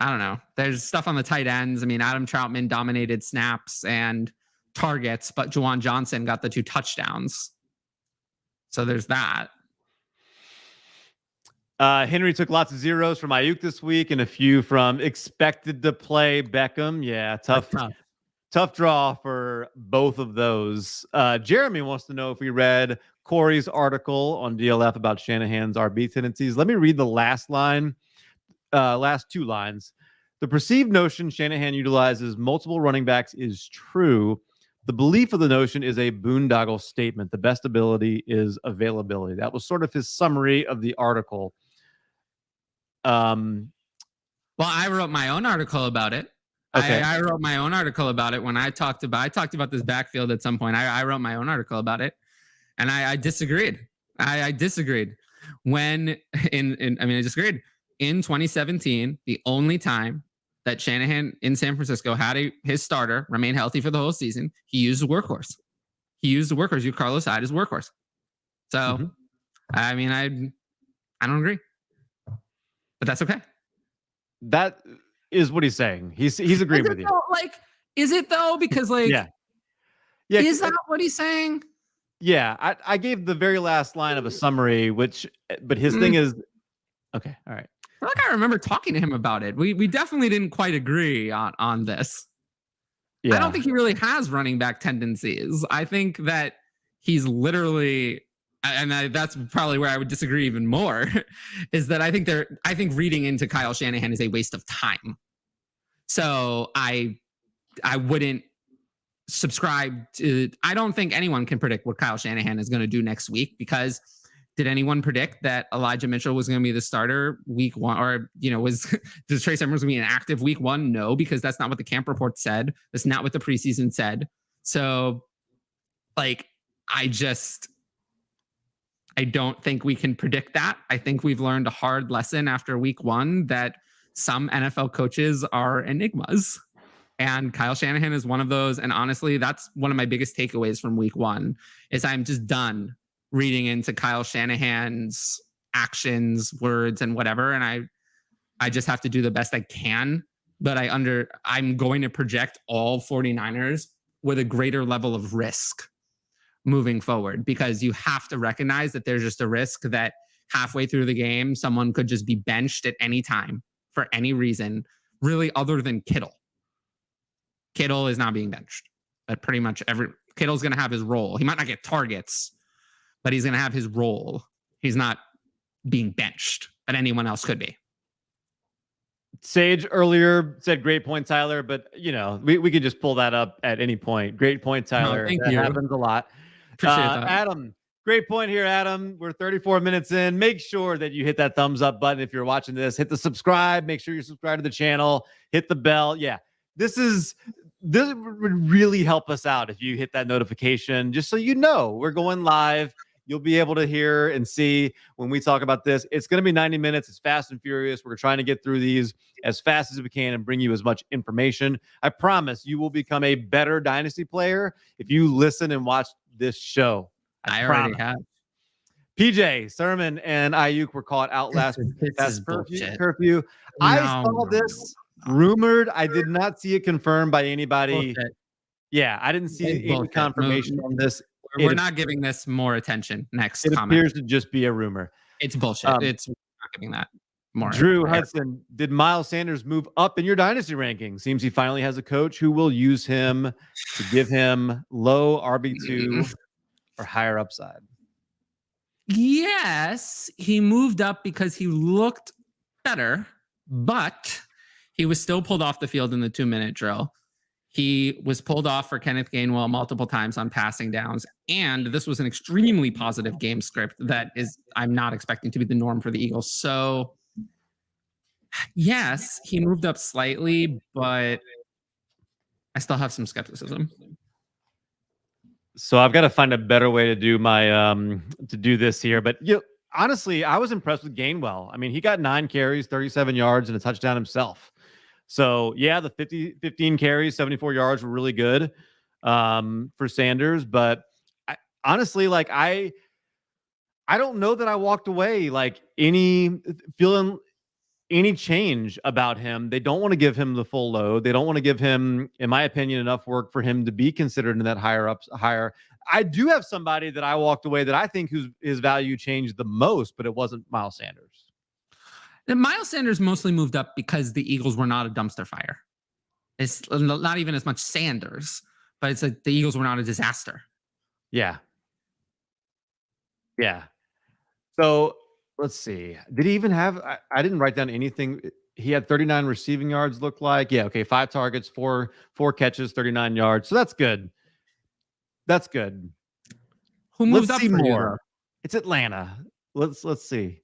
I don't know. There's stuff on the tight ends. I mean, Adam Troutman dominated snaps and targets, but Juwan Johnson got the 2 touchdowns. So there's that. Henry took lots of zeros from Ayuk this week and a few from expected to play Beckham. Yeah, tough draw for both of those. Jeremy wants to know if we read Corey's article on DLF about Shanahan's RB tendencies. Let me read the last line, last 2 lines. The perceived notion Shanahan utilizes multiple running backs is true. The belief of the notion is a boondoggle statement. The best ability is availability. That was sort of his summary of the article. Well, I wrote my own article about it. Okay. I wrote my own article about it when I talked about this backfield at some point. I wrote my own article about it, and I disagreed. I disagreed I disagreed. In 2017, the only time that Shanahan in San Francisco had his starter remain healthy for the whole season, he used a workhorse. You Carlos Hyde as workhorse. So, I mean, I don't agree, but that's okay. That is what he's saying. He's agreeing with you. Like, is it though? Because yeah. Is that what he's saying? Yeah, I gave the very last line of a summary, but his thing is okay. All right. I feel like I remember talking to him about it. We definitely didn't quite agree on this. Yeah. I don't think he really has running back tendencies. I think that he's literally, that's probably where I would disagree even more, is that I think reading into Kyle Shanahan is a waste of time. So I wouldn't subscribe to. I don't think anyone can predict what Kyle Shanahan is going to do next week, because did anyone predict that Elijah Mitchell was going to be the starter week 1, or does Trey Sermon was going to be an active week 1? No, because that's not what the camp report said. That's not what the preseason said. So, like, I don't think we can predict that. I think we've learned a hard lesson after week 1 that some NFL coaches are enigmas. And Kyle Shanahan is one of those. And honestly, that's one of my biggest takeaways from week 1 is I'm just done reading into Kyle Shanahan's actions, words, and whatever. And I just have to do the best I can. But I'm going to project all 49ers with a greater level of risk moving forward, because you have to recognize that there's just a risk that halfway through the game, someone could just be benched at any time for any reason, really, other than Kittle. Kittle is not being benched, but pretty much Kittle's going to have his role. He might not get targets, but he's going to have his role. He's not being benched, but anyone else could be. Sage earlier said, great point, Tyler, but we could just pull that up at any point. Great point, Tyler. Thank that you. Happens a lot. Appreciate that. Adam, great point here, Adam. We're 34 minutes in. Make sure that you hit that thumbs up button if you're watching this. Hit the subscribe. Make sure you're subscribed to the channel. Hit the bell. Yeah, this would really help us out if you hit that notification, just so you know we're going live. You'll be able to hear and see when we talk about this. It's going to be 90 minutes. It's fast and furious. We're trying to get through these as fast as we can and bring you as much information. I promise you will become a better Dynasty player if you listen and watch this show. I already have. PJ, Sermon, and Ayuk were caught out last curfew. I saw this rumored. I did not see it confirmed by anybody. Bullshit. Yeah, I didn't see any confirmation on this. We're not giving this more attention. Next it comment. Appears to just be a rumor. It's bullshit. It's not giving that more. Drew Hudson, did Miles Sanders move up in your Dynasty ranking? Seems he finally has a coach who will use him to give him low RB2 or higher upside. Yes, he moved up because he looked better, but he was still pulled off the field in the 2-minute drill. He was pulled off for Kenneth Gainwell multiple times on passing downs. And this was an extremely positive game script that I'm not expecting to be the norm for the Eagles. So, yes, he moved up slightly, but I still have some skepticism. So I've got to find a better way to do my to do this here. But honestly, I was impressed with Gainwell. I mean, he got 9 carries, 37 yards, and a touchdown himself. So yeah, the 15 carries, 74 yards were really good for Sanders. But honestly, like I don't know that I walked away like feeling any change about him. They don't want to give him the full load. They don't want to give him, in my opinion, enough work for him to be considered in that higher. I do have somebody that I walked away that I think his value changed the most, but it wasn't Miles Sanders. And Miles Sanders mostly moved up because the Eagles were not a dumpster fire. It's not even as much Sanders, but it's like the Eagles were not a disaster. Yeah. Yeah. So let's see. Did he even have? I didn't write down anything. He had 39 receiving yards. Looked like, yeah, okay, 5 targets, four catches, 39 yards. So that's good. That's good. Who moved Let's up see for more. you, It's Atlanta. Let's see.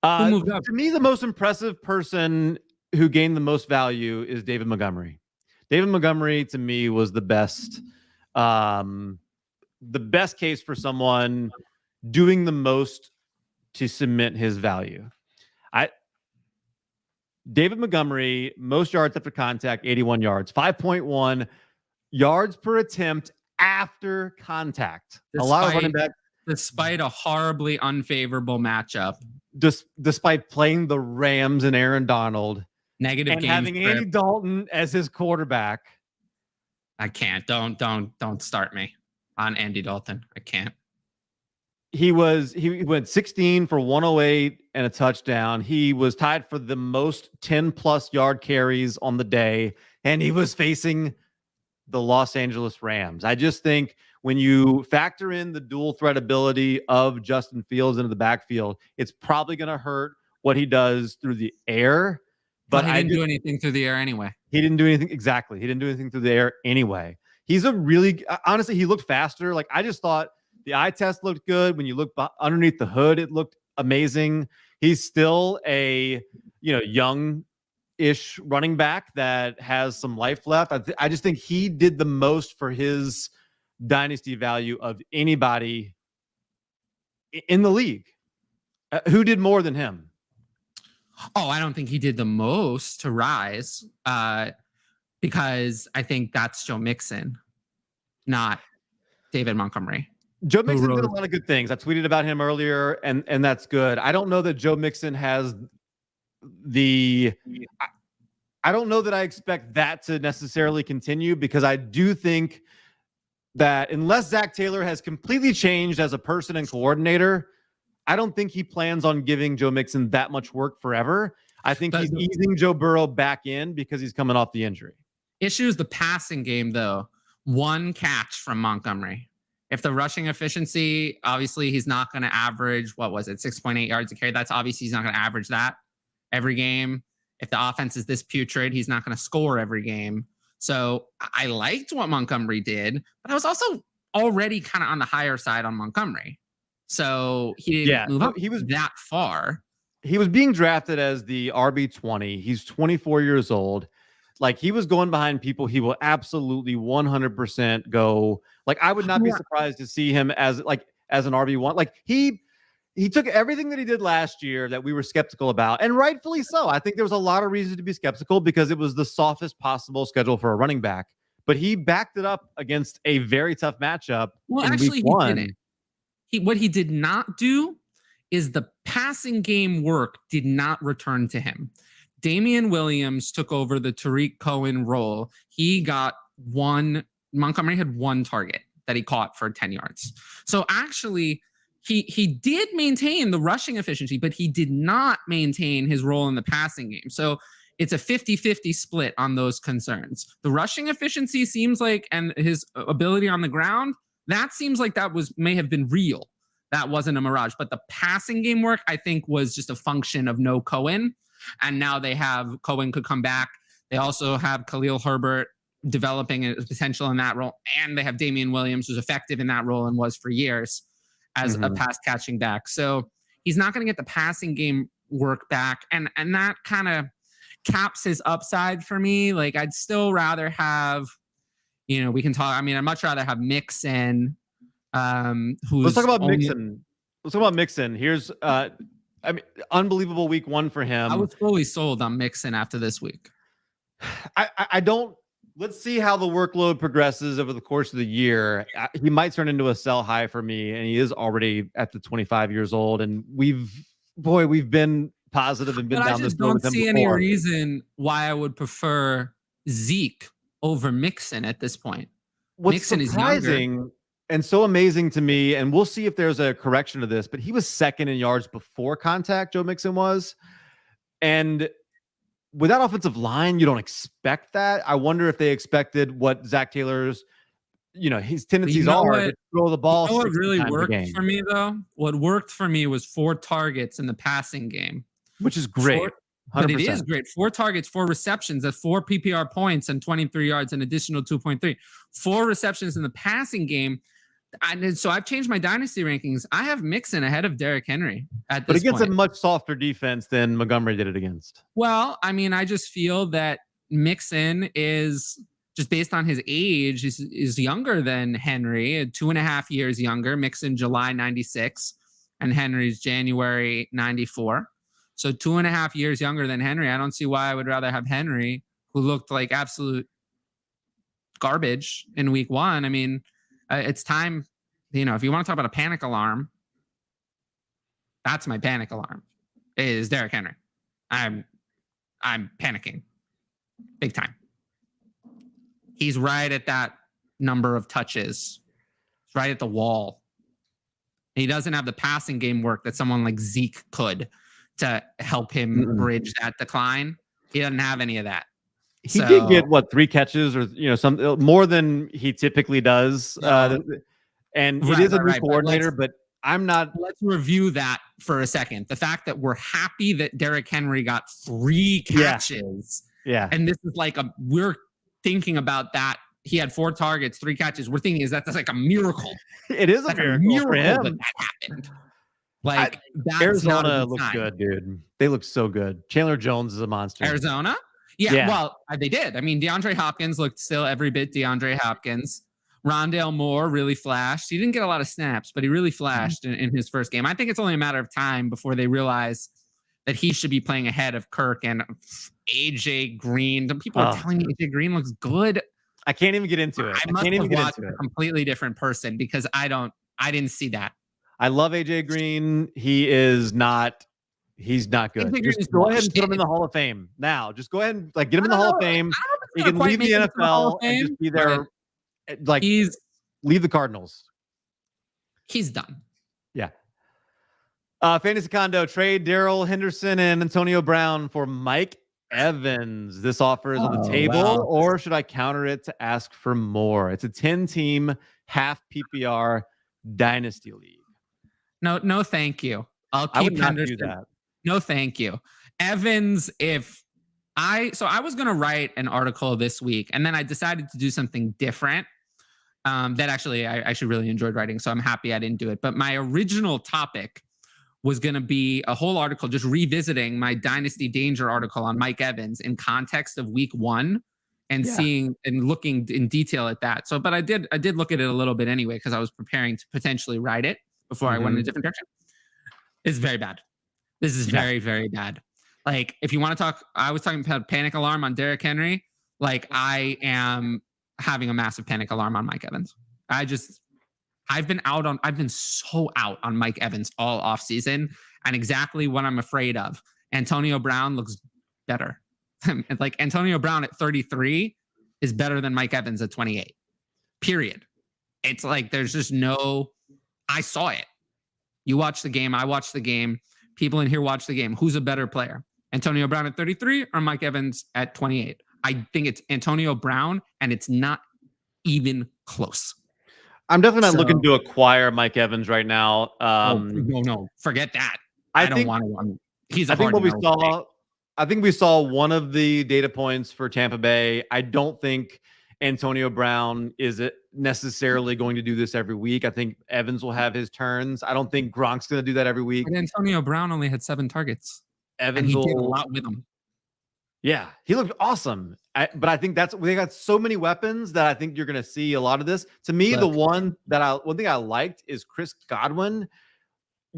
Who moved up? To me, the most impressive person who gained the most value is David Montgomery. David Montgomery, to me, was the best case for someone doing the most to cement his value. David Montgomery, most yards after contact, 81 yards, 5.1 yards per attempt after contact. A lot of running back. Despite a horribly unfavorable matchup. Despite playing the Rams and Aaron Donald. Negative and game having script. Andy Dalton as his quarterback. I can't. Don't start me on Andy Dalton. I can't. He went 16 for 108 and a touchdown. He was tied for the most 10+ yard carries on the day, and he was facing the Los Angeles Rams. I just think when you factor in the dual threat ability of Justin Fields into the backfield, it's probably going to hurt what he does through the air. But he didn't do anything through the air anyway. He didn't do anything. Exactly. He didn't do anything through the air anyway. He's honestly, he looked faster. Like, I just thought the eye test looked good. When you look underneath the hood, it looked amazing. He's still a, young-ish running back that has some life left. I just think he did the most for his dynasty value of anybody in the league. Who did more than him? Oh, I don't think he did the most to rise because I think that's Joe Mixon, not David Montgomery. Joe Mixon did a lot of good things. I tweeted about him earlier, and that's good. I don't know that Joe Mixon has I don't know that I expect that to necessarily continue, because I do think that unless Zach Taylor has completely changed as a person and coordinator, I don't think he plans on giving Joe Mixon that much work forever. I think he's easing Joe Burrow back in because he's coming off the injury. Issue is the passing game, though. 1 catch from Montgomery. If the rushing efficiency, obviously he's not going to average, 6.8 yards a carry. That's obviously he's not going to average that every game. If the offense is this putrid, he's not going to score every game. So I liked what Montgomery did, but I was also already kind of on the higher side on Montgomery. So he didn't move up that far. He was being drafted as the RB20. He's 24 years old. Like, he was going behind people he will absolutely 100% go. Like, I would not be surprised to see him as an RB1. Like, he took everything that he did last year that we were skeptical about, and rightfully so. I think there was a lot of reasons to be skeptical because it was the softest possible schedule for a running back. But he backed it up against a very tough matchup. Well, actually, he didn't. What he did not do is the passing game work did not return to him. Damian Williams took over the Tariq Cohen role. He got Montgomery had 1 target that he caught for 10 yards. So actually, he did maintain the rushing efficiency, but he did not maintain his role in the passing game. So it's a 50-50 split on those concerns. The rushing efficiency seems like, and his ability on the ground, that seems like that may have been real. That wasn't a mirage. But the passing game work, I think, was just a function of no Cohen. And now they have Cohen could come back. They also have Khalil Herbert developing a potential in that role. And they have Damian Williams, who's effective in that role and was for years as a pass catching back. So he's not going to get the passing game work back. And that kind of caps his upside for me. Like, I'd still rather have we can talk. I mean, I'd much rather have Mixon, who's Let's talk about Mixon. Let's talk about Mixon. Here's, unbelievable week 1 for him. I was fully sold on Mixon after this week. I don't. Let's see how the workload progresses over the course of the year. He might turn into a sell high for me, and he is already at the 25 years old. And we've been positive and been down this road with him before. I just don't see any reason why I would prefer Zeke over Mixon at this point. What's Mixon surprising is younger. And so amazing to me, and we'll see if there's a correction to this, but he was second in yards before contact, Joe Mixon was. And with that offensive line, you don't expect that. I wonder if they expected what Zach Taylor's, his tendencies are to throw the ball. What really worked for me, though? What worked for me was 4 targets in the passing game. Which is great. But it is great. 4 targets, 4 receptions at 4 PPR points and 23 yards, an additional 2.3. 4 receptions in the passing game. So I've changed my dynasty rankings. I have Mixon ahead of Derrick Henry at this point. But against a much softer defense than Montgomery did it against. Well, I mean, I just feel that Mixon is, just based on his age, is younger than Henry, 2.5 years younger. Mixon July 96 and Henry's January 94. So 2.5 years younger than Henry. I don't see why I would rather have Henry, who looked like absolute garbage in week 1. I mean, it's time, if you want to talk about a panic alarm, that's my panic alarm, is Derrick Henry. I'm panicking big time. He's right at that number of touches. He's right at the wall. He doesn't have the passing game work that someone like Zeke could to help him bridge that decline. He doesn't have any of that. He did get 3 catches or some more than he typically does. And it is a new coordinator, but I'm not. Let's review that for a second. The fact that we're happy that Derrick Henry got 3 catches. Yeah. And this is like we're thinking about that. He had 4 targets, 3 catches. We're thinking, that's like a miracle. It is a miracle for him. that happened. Like Arizona looks good, dude. They look so good. Chandler Jones is a monster. Arizona? Yeah, well, they did. I mean, DeAndre Hopkins looked still every bit DeAndre Hopkins. Rondale Moore really flashed. He didn't get a lot of snaps, but he really flashed in his first game. I think it's only a matter of time before they realize that he should be playing ahead of Kirk and AJ Green. People are telling me AJ Green looks good. I can't even get into it. I must have watched a completely different person because I didn't see that. I love AJ Green. He's not good. Just go ahead and put him in the Hall of Fame now. Just go ahead and get him in the Hall of Fame. He can leave the NFL and just be there. Leave the Cardinals. He's done. Yeah. Fantasy Condo, trade Darrell Henderson and Antonio Brown for Mike Evans. This offer is on the table, or should I counter it to ask for more? It's a 10-team half PPR dynasty league. No, thank you. I'll keep Henderson. Do that. No, thank you. Evans, I was going to write an article this week, and then I decided to do something different that actually I actually really enjoyed writing, so I'm happy I didn't do it. But my original topic was going to be a whole article just revisiting my Dynasty Danger article on Mike Evans in context of week 1 and seeing and looking in detail at that. So, but I did look at it a little bit anyway because I was preparing to potentially write it before I went in a different direction. It's very bad. This is very, very bad. Like, if you want to talk, I was talking about panic alarm on Derrick Henry. Like, I am having a massive panic alarm on Mike Evans. I've been so out on Mike Evans all offseason, and exactly what I'm afraid of. Antonio Brown looks better. Like, Antonio Brown at 33 is better than Mike Evans at 28. Period. It's like, there's just I saw it. You watch the game. I watched the game. People in here watch the game. Who's a better player? Antonio Brown at 33 or Mike Evans at 28? I think it's Antonio Brown, and it's not even close. I'm definitely not looking to acquire Mike Evans right now. No, forget that. I don't want to. He's. I think we saw one of the data points for Tampa Bay. I don't think Antonio Brown is necessarily going to do this every week. I think Evans will have his turns. I don't think Gronk's going to do that every week. But Antonio Brown only had 7 targets. Evans and he did a lot with them. Yeah, he looked awesome. But I think they got so many weapons that I think you're going to see a lot of this. To me, one thing I liked is Chris Godwin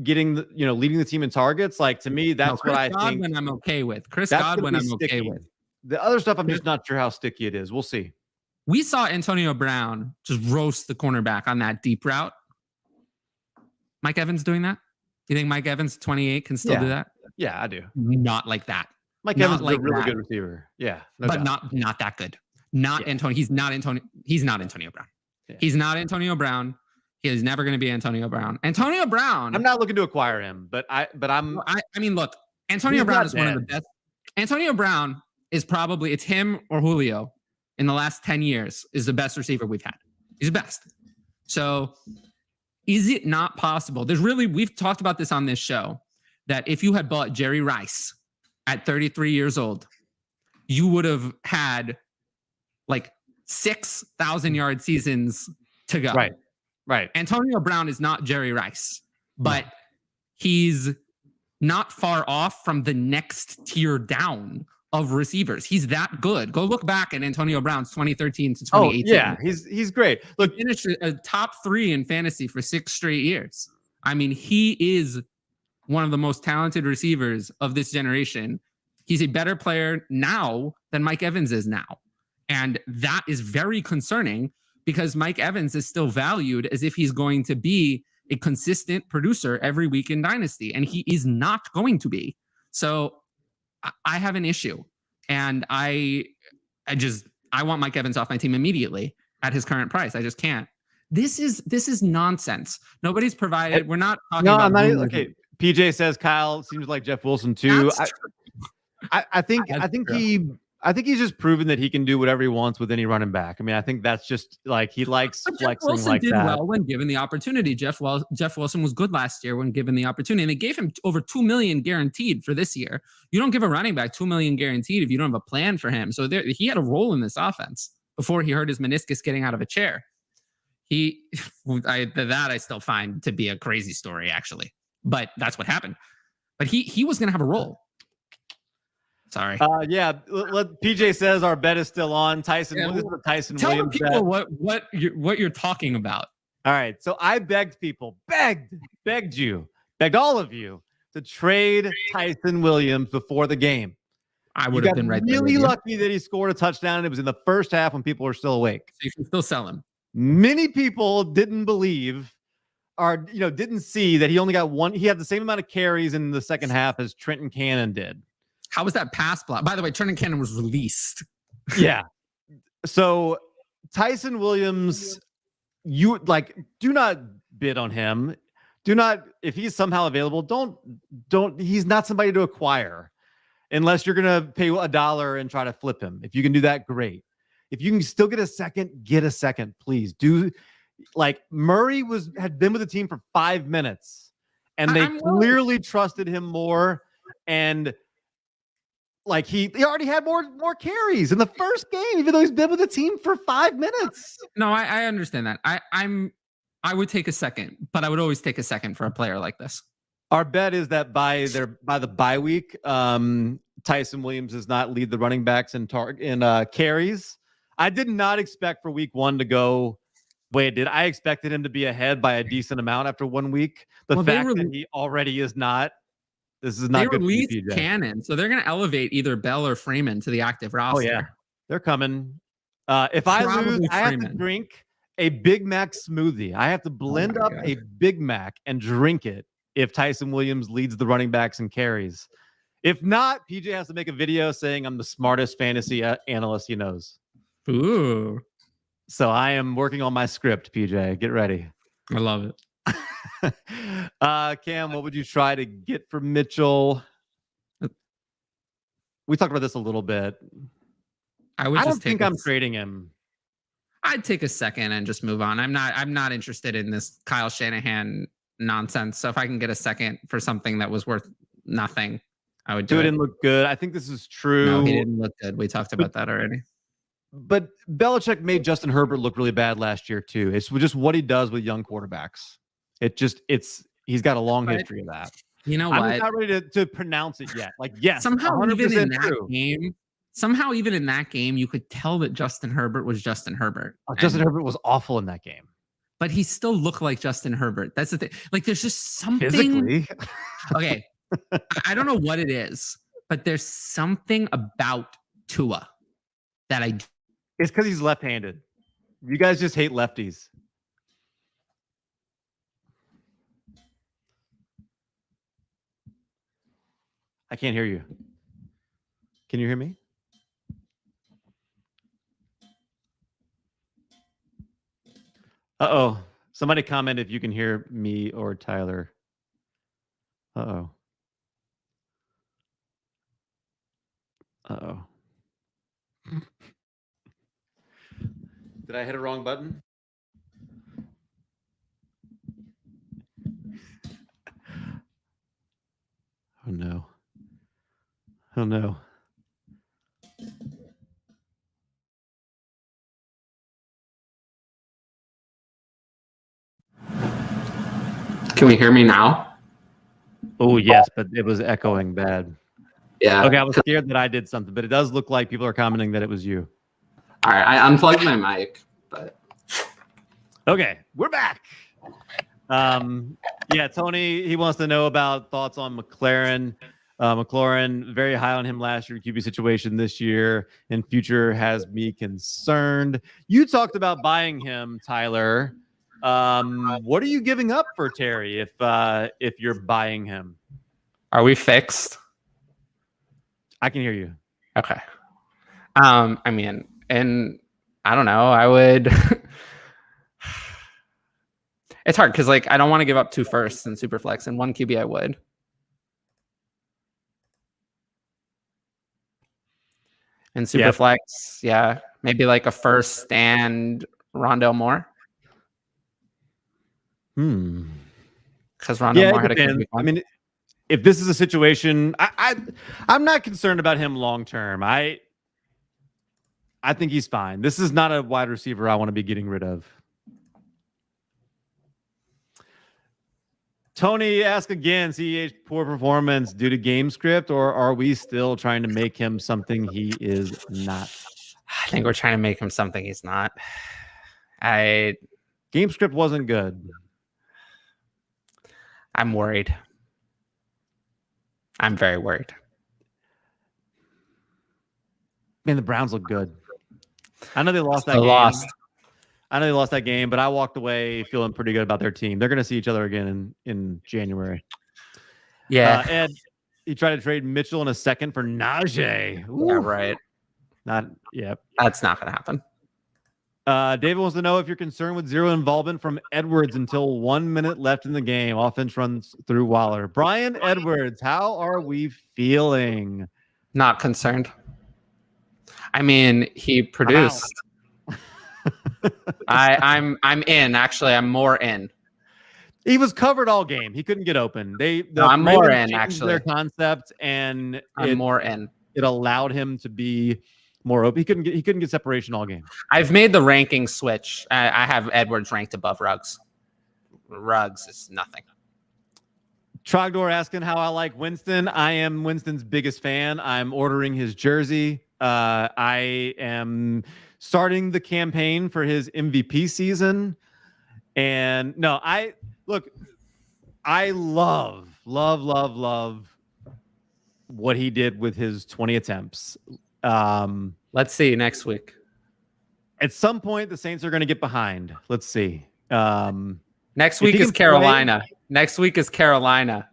getting leading the team in targets. Like, to me, that's what I think. I'm okay with. Chris Godwin, I'm okay with. The other stuff, I'm just not sure how sticky it is. We'll see. We saw Antonio Brown just roast the cornerback on that deep route. Mike Evans doing that? You think Mike Evans, 28, can still do that? Yeah, I do. Not like that. Mike Evans is a really good receiver. Yeah. But not that good. Antonio. He's not Antonio Brown. Yeah. He's not Antonio Brown. He is never going to be Antonio Brown. Antonio Brown. I'm not looking to acquire him, but I mean, look, Antonio Brown is one of the best. Antonio Brown is probably, it's him or Julio in the last 10 years is the best receiver we've had. He's the best. So is it not possible? We've talked about this on this show, that if you had bought Jerry Rice at 33 years old, you would have had like 6,000 yard seasons to go. Right. Antonio Brown is not Jerry Rice, but he's not far off from the next tier down of receivers. He's that good. Go look back at Antonio Brown's 2013 to 2018. Oh, yeah, he's great. Look, he finished a top 3 in fantasy for 6 straight years. I mean, he is one of the most talented receivers of this generation. He's a better player now than Mike Evans is now. And that is very concerning because Mike Evans is still valued as if he's going to be a consistent producer every week in Dynasty. And he is not going to be. So I have an issue. And I want Mike Evans off my team immediately at his current price. I just can't. This is nonsense. Nobody's provided. We're not talking about. I'm not. Okay. PJ says Kyle seems like Jeff Wilson too. I think he's just proven that he can do whatever he wants with any running back. I mean, I think that's just like he likes flexing like that. Jeff Wilson did well when given the opportunity. Jeff Wilson was good last year when given the opportunity, and they gave him over $2 million guaranteed for this year. You don't give a running back $2 million guaranteed if you don't have a plan for him. So he had a role in this offense before he hurt his meniscus getting out of a chair. I still find to be a crazy story, actually, but that's what happened. But he was going to have a role. Sorry. PJ says our bet is still on. Tyson. What is the Tyson tell Williams people bet? what you're talking about. All right. So I begged all of you to trade Tyson Williams before the game. I would have been right there. Really lucky that he scored a touchdown, and it was in the first half when people were still awake. So you can still sell him. Many people didn't believe or didn't see that he only got one. He had the same amount of carries in the second half as Trenton Cannon did. How was that pass block? By the way, Trenton Cannon was released. Yeah. So Tyson Williams, do not bid on him. Do not, if he's somehow available, don't, he's not somebody to acquire unless you're going to pay $1 and try to flip him. If you can do that, great. If you can still get a second, please do. Like Murray had been with the team for 5 minutes and they clearly trusted him more. And like he already had more carries in the first game, even though he's been with the team for 5 minutes. No, I understand that. I would take a second, but I would always take a second for a player like this. Our bet is that by the bye week, Tyson Williams does not lead the running backs in carries. I did not expect for week 1 to go the way it did. I expected him to be ahead by a decent amount after 1 week. The fact that he already is not. This is not good. They released Cannon, so they're going to elevate either Bell or Freeman to the active roster. Oh yeah, they're coming. If I lose, I have to drink a Big Mac smoothie. I have to blend up a Big Mac and drink it if Tyson Williams leads the running backs and carries. If not, PJ has to make a video saying I'm the smartest fantasy analyst he knows. Ooh. So I am working on my script, PJ. Get ready. I love it. Cam, what would you try to get from Mitchell? We talked about this a little bit. I don't think I'm trading him. I'd take a second and just move on. I'm not interested in this Kyle Shanahan nonsense. So if I can get a second for something that was worth nothing, I would do it. Didn't look good. I think this is true. No, he didn't look good. We talked about that already. But Belichick made Justin Herbert look really bad last year too. It's just what he does with young quarterbacks. He's got a long history of that. You know what? I'm not ready to pronounce it yet. Like, yes, somehow even in that game, somehow even in that game, you could tell that Justin Herbert was Justin Herbert. Justin Herbert was awful in that game. But he still looked like Justin Herbert. That's the thing. Like, there's just something. Physically. Okay. I don't know what it is, but there's something about Tua that I. It's because he's left-handed. You guys just hate lefties. I can't hear you. Can you hear me? Uh-oh. Somebody comment if you can hear me or Tyler. Uh-oh. Uh-oh. Did I hit a wrong button? Oh, no. Oh, no. Can we hear me now? Oh, yes, but it was echoing bad. Yeah. Okay, I was scared that I did something, but it does look like people are commenting that it was you. All right, I unplugged my mic, but okay, we're back. Yeah, Tony, he wants to know about thoughts on McLaurin. McLaurin, very high on him last year, QB situation this year, and future has me concerned. You talked about buying him, Tyler. What are you giving up for Terry if you're buying him? Are we fixed? I can hear you. Okay. I mean, and I don't know. I would. It's hard because like I don't want to give up 2 firsts in Superflex, and 1 QB I would. And Superflex, yeah, maybe like a first and Rondale Moore. Because Rondale Moore had a good week. I mean, if this is a situation, I'm not concerned about him long term. I think he's fine. This is not a wide receiver I want to be getting rid of. Tony asked again, CEH poor performance due to game script, or are we still trying to make him something he is not? I think we're trying to make him something he's not. Game script wasn't good. I'm worried. I'm very worried. Man, the Browns look good. I know they lost that game. I know they lost that game, but I walked away feeling pretty good about their team. They're going to see each other again in January. Yeah. Ed, he tried to trade Mitchell in a second for Najee. Yeah, right. That's not going to happen. David wants to know if you're concerned with zero involvement from Edwards until 1 minute left in the game. Offense runs through Waller. Brian Edwards, how are we feeling? Not concerned. I mean, he produced. I'm in. Actually, I'm more in. He was covered all game. He couldn't get open. I'm more in. Actually, their concept, and I'm more in. It allowed him to be more open. He couldn't get separation all game. I've made the ranking switch. I have Edwards ranked above Ruggs. Ruggs is nothing. Trogdor asking how I like Winston. I am Winston's biggest fan. I'm ordering his jersey. I am starting the campaign for his MVP season. And no, I love what he did with his 20 attempts. Let's see next week. At some point, the Saints are going to get behind. Let's see. Next week is Carolina. Next week is Carolina.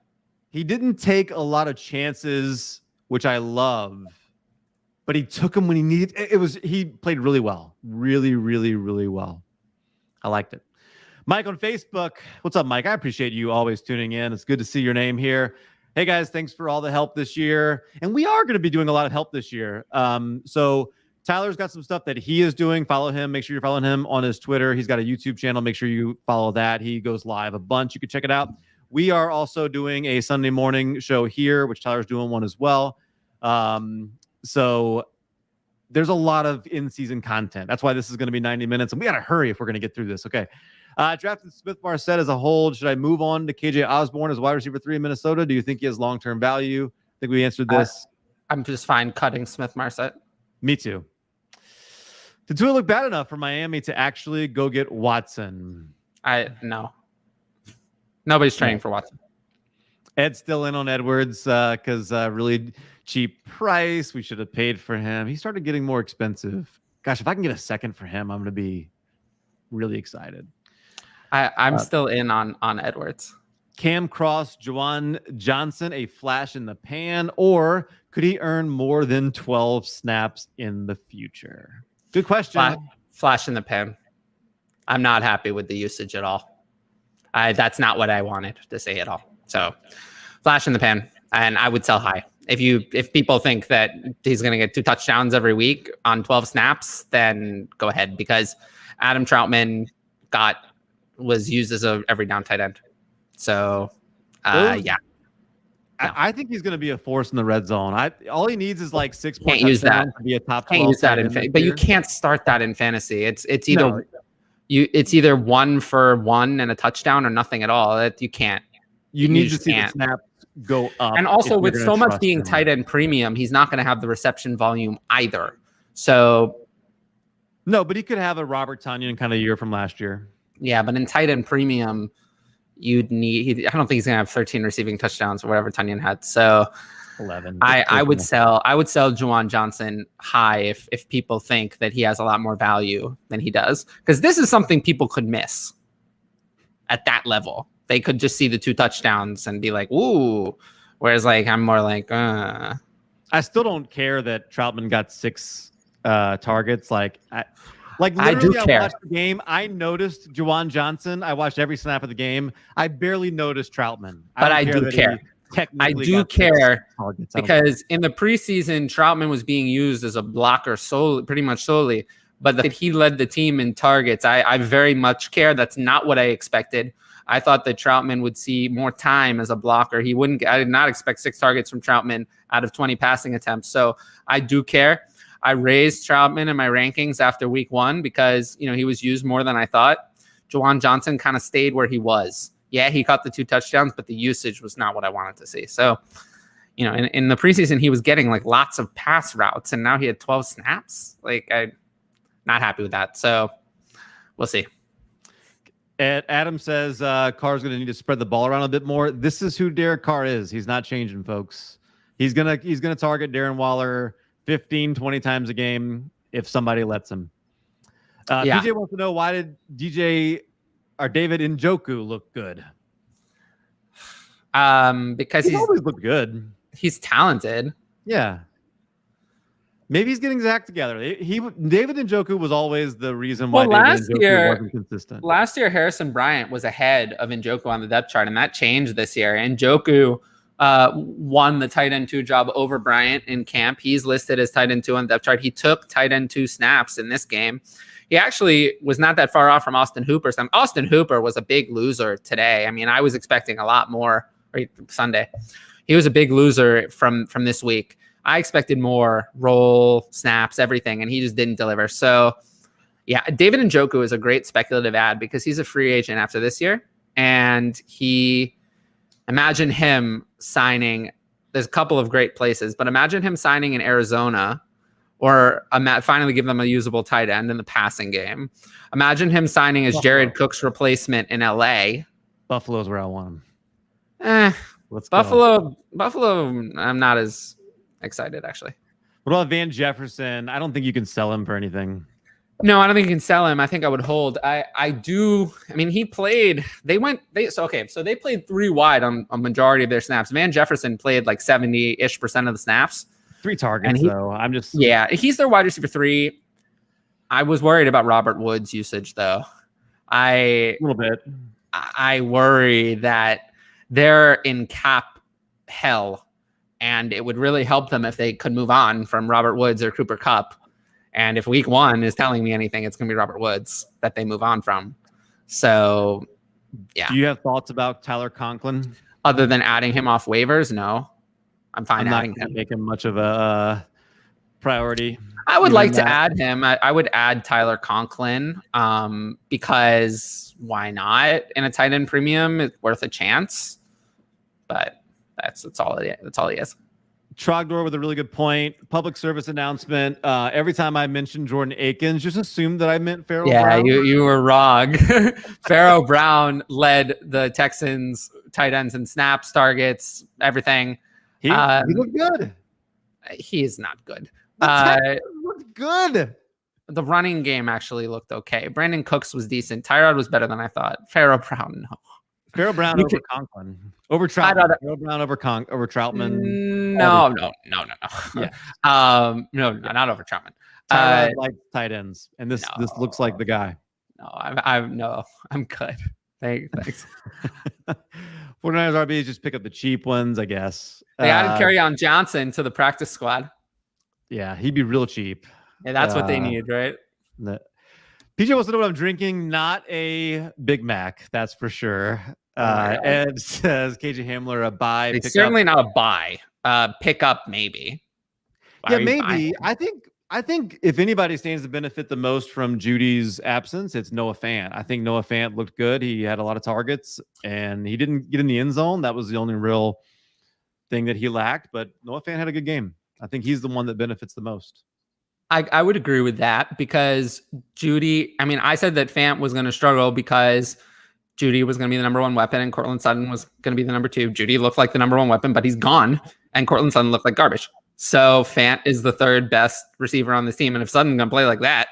He didn't take a lot of chances, which I love. But he took him when he needed. He played really well. Really, really, really well. I liked it. Mike on Facebook. What's up, Mike? I appreciate you always tuning in. It's good to see your name here. Hey, guys, thanks for all the help this year. And we are going to be doing a lot of help this year. So Tyler's got some stuff that he is doing. Follow him. Make sure you're following him on his Twitter. He's got a YouTube channel. Make sure you follow that. He goes live a bunch. You can check it out. We are also doing a Sunday morning show here, which Tyler's doing one as well. So there's a lot of in-season content. That's why this is going to be 90 minutes, and we got to hurry if we're going to get through this. Okay. Drafted Smith Marset as a hold. Should I move on to KJ Osborne as wide receiver 3 in Minnesota? Do you think he has long-term value? I think we answered this. I'm just fine cutting Smith Marset. Me too. Did Tua look bad enough for Miami to actually go get Watson? No. Nobody's training for Watson. Ed's still in on Edwards because really cheap price. We should have paid for him. He started getting more expensive. Gosh, if I can get a second for him, I'm going to be really excited. I'm still in on Edwards. Cam Cross, Juwan Johnson, a flash in the pan, or could he earn more than 12 snaps in the future? Good question. Flash in the pan. I'm not happy with the usage at all. That's not what I wanted to say at all. So flash in the pan, and I would sell high. If people think that he's going to get 2 touchdowns every week on 12 snaps, then go ahead, because Adam Troutman was used as a every down tight end. So yeah. No. I think he's going to be a force in the red zone. All he needs is like 6 points. Can't use that to be a top 12. Can't use that but you can't start that in fantasy. It's either it's either 1 for 1 and a touchdown or nothing at all. You can't. You need to see the snaps go up. And also, with so much being tight end premium, he's not going to have the reception volume either. So no, but he could have a Robert Tonyan kind of year from last year. Yeah, but in tight end premium, you'd need. I don't think he's gonna have 13 receiving touchdowns or whatever Tonyan had. So 11. I would sell Juwan Johnson high if people think that he has a lot more value than he does, because this is something people could miss at that level. They could just see the 2 touchdowns and be like, ooh. Whereas like I'm more like, I still don't care that Troutman got 6 targets. I do care. I watched the game. I noticed Juwan Johnson. I watched every snap of the game. I barely noticed Troutman. But I do care. I do care because in the preseason, Troutman was being used as a blocker pretty much solely. But that he led the team in targets, I very much care. That's not what I expected. I thought that Troutman would see more time as a blocker. I did not expect 6 targets from Troutman out of 20 passing attempts. So I do care. I raised Troutman in my rankings after week 1 because, he was used more than I thought. Juwan Johnson kind of stayed where he was. Yeah, he caught the 2 touchdowns, but the usage was not what I wanted to see. So, in the preseason, he was getting like lots of pass routes, and now he had 12 snaps. I'm not happy with that. So we'll see. Adam says Carr's going to need to spread the ball around a bit more. This is who Derek Carr is. He's not changing, folks. He's gonna target Darren Waller 15, 20 times a game if somebody lets him. DJ wants to know, why did David Njoku look good? Because he's always looked good. He's talented. Yeah. Maybe he's getting his act together. David Njoku was always the reason why David Njoku wasn't consistent. Last year, Harrison Bryant was ahead of Njoku on the depth chart, and that changed this year. Njoku won the tight end 2 job over Bryant in camp. He's listed as tight end 2 on the depth chart. He took tight end 2 snaps in this game. He actually was not that far off from Austin Hooper. Austin Hooper was a big loser today. I mean, I was expecting a lot more. Sunday, he was a big loser from this week. I expected more role snaps, everything, and he just didn't deliver. So, yeah, David Njoku is a great speculative ad because he's a free agent after this year, and imagine him signing. There's a couple of great places, but imagine him signing in Arizona, or finally give them a usable tight end in the passing game. Imagine him signing as Jared Cook's replacement in LA. Buffalo's where I want him. Buffalo, I'm not as excited, actually. What about Van Jefferson? I don't think you can sell him for anything. No, I don't think you can sell him. I think I would hold. I do. I mean, he played. So they played 3 wide on a majority of their snaps. Van Jefferson played like 70-ish% of the snaps. 3 targets, though. He's their wide receiver 3. I was worried about Robert Woods' usage, though. A little bit. I worry that they're in cap hell, and it would really help them if they could move on from Robert Woods or Cooper Kupp. And if week 1 is telling me anything, it's going to be Robert Woods that they move on from. So, yeah. Do you have thoughts about Tyler Conklin? Other than adding him off waivers? No. I'm fine adding him. Not make him much of a priority. I would like to add him. I would add Tyler Conklin because why not? In a tight end premium, it's worth a chance. But that's all he is. Trogdor with a really good point. Public service announcement. Every time I mention Jordan Akins, just assume that I meant Pharaoh Brown. You were wrong. Pharaoh Brown led the Texans tight ends in snaps, targets, everything. He looked good. He is not good. The Texans looked good. The running game actually looked okay. Brandon Cooks was decent. Tyrod was better than I thought. Pharaoh Brown, no. Pharaoh Brown over Conklin. Over Troutman. Pharaoh Brown over Troutman. No. Yeah. No, not over Troutman. Tyrod likes tight ends, and this looks like the guy. No, I'm good. Thanks. 49ers RBs just pick up the cheap ones, I guess. They added Kerryon Johnson to the practice squad. Yeah, he'd be real cheap. Yeah, that's what they need, right? PJ wants to know what I'm drinking. Not a Big Mac, that's for sure. Ed says KJ Hamler a buy. It's certainly not a buy. Pick up maybe. Yeah, maybe. I think if anybody stands to benefit the most from Judy's absence, it's Noah Fant. I think Noah Fant looked good. He had a lot of targets, and he didn't get in the end zone. That was the only real thing that he lacked. But Noah Fant had a good game. I think he's the one that benefits the most. I would agree with that because Judy, I mean, I said that Fant was going to struggle because Judy was going to be the number one weapon and Courtland Sutton was going to be the number two. Judy looked like the number one weapon, but he's gone, and Courtland Sutton looked like garbage. So Fant is the third best receiver on this team. And if Sutton's going to play like that,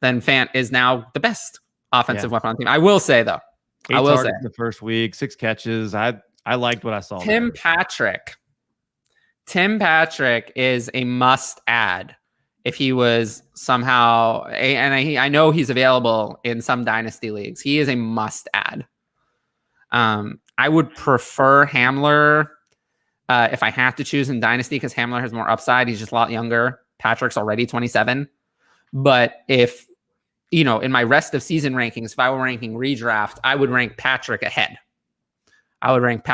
then Fant is now the best offensive weapon on the team. I will say, though, 8 targets in the first week, 6 catches. I liked what I saw. Tim Patrick is a must add. If he was somehow, and I know he's available in some dynasty leagues, he is a must add. I would prefer Hamler if I have to choose in dynasty because Hamler has more upside. He's just a lot younger. Patrick's already 27. But if, in my rest of season rankings, if I were ranking redraft, I would rank Patrick ahead. Patrick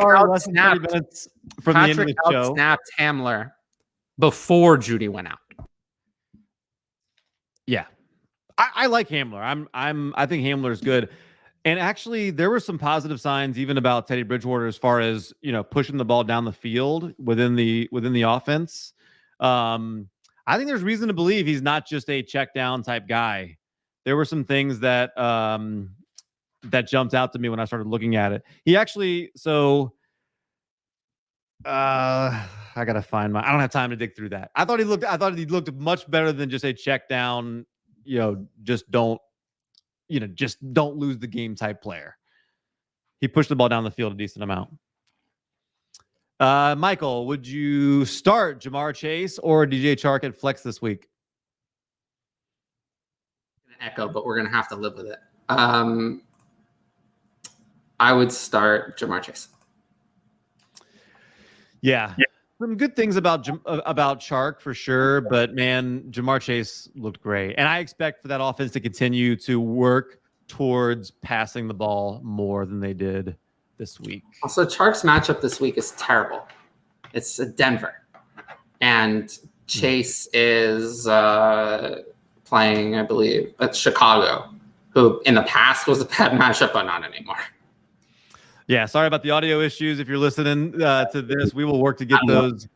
outsnapped from the end of the show. Snapped Hamler before Judy went out. Yeah, I like Hamler. I think Hamler is good. And actually, there were some positive signs even about Teddy Bridgewater as far as pushing the ball down the field within the offense. I think there's reason to believe he's not just a check down type guy. There were some things that that jumped out to me when I started looking at it. He actually, I gotta find I don't have time to dig through that. I thought he looked much better than just a check down, just don't lose the game type player. He pushed the ball down the field a decent amount. Michael, would you start Jamar Chase or DJ Chark at flex this week? Echo, but we're gonna have to live with it. I would start Jamar Chase. Yeah. Some good things about Chark for sure, but man, Jamar Chase looked great. And I expect for that offense to continue to work towards passing the ball more than they did this week. Also, Chark's matchup this week is terrible. It's Denver. And Chase is playing, I believe, at Chicago, who in the past was a bad matchup, but not anymore. Yeah, sorry about the audio issues. If you're listening to this, we will work to get those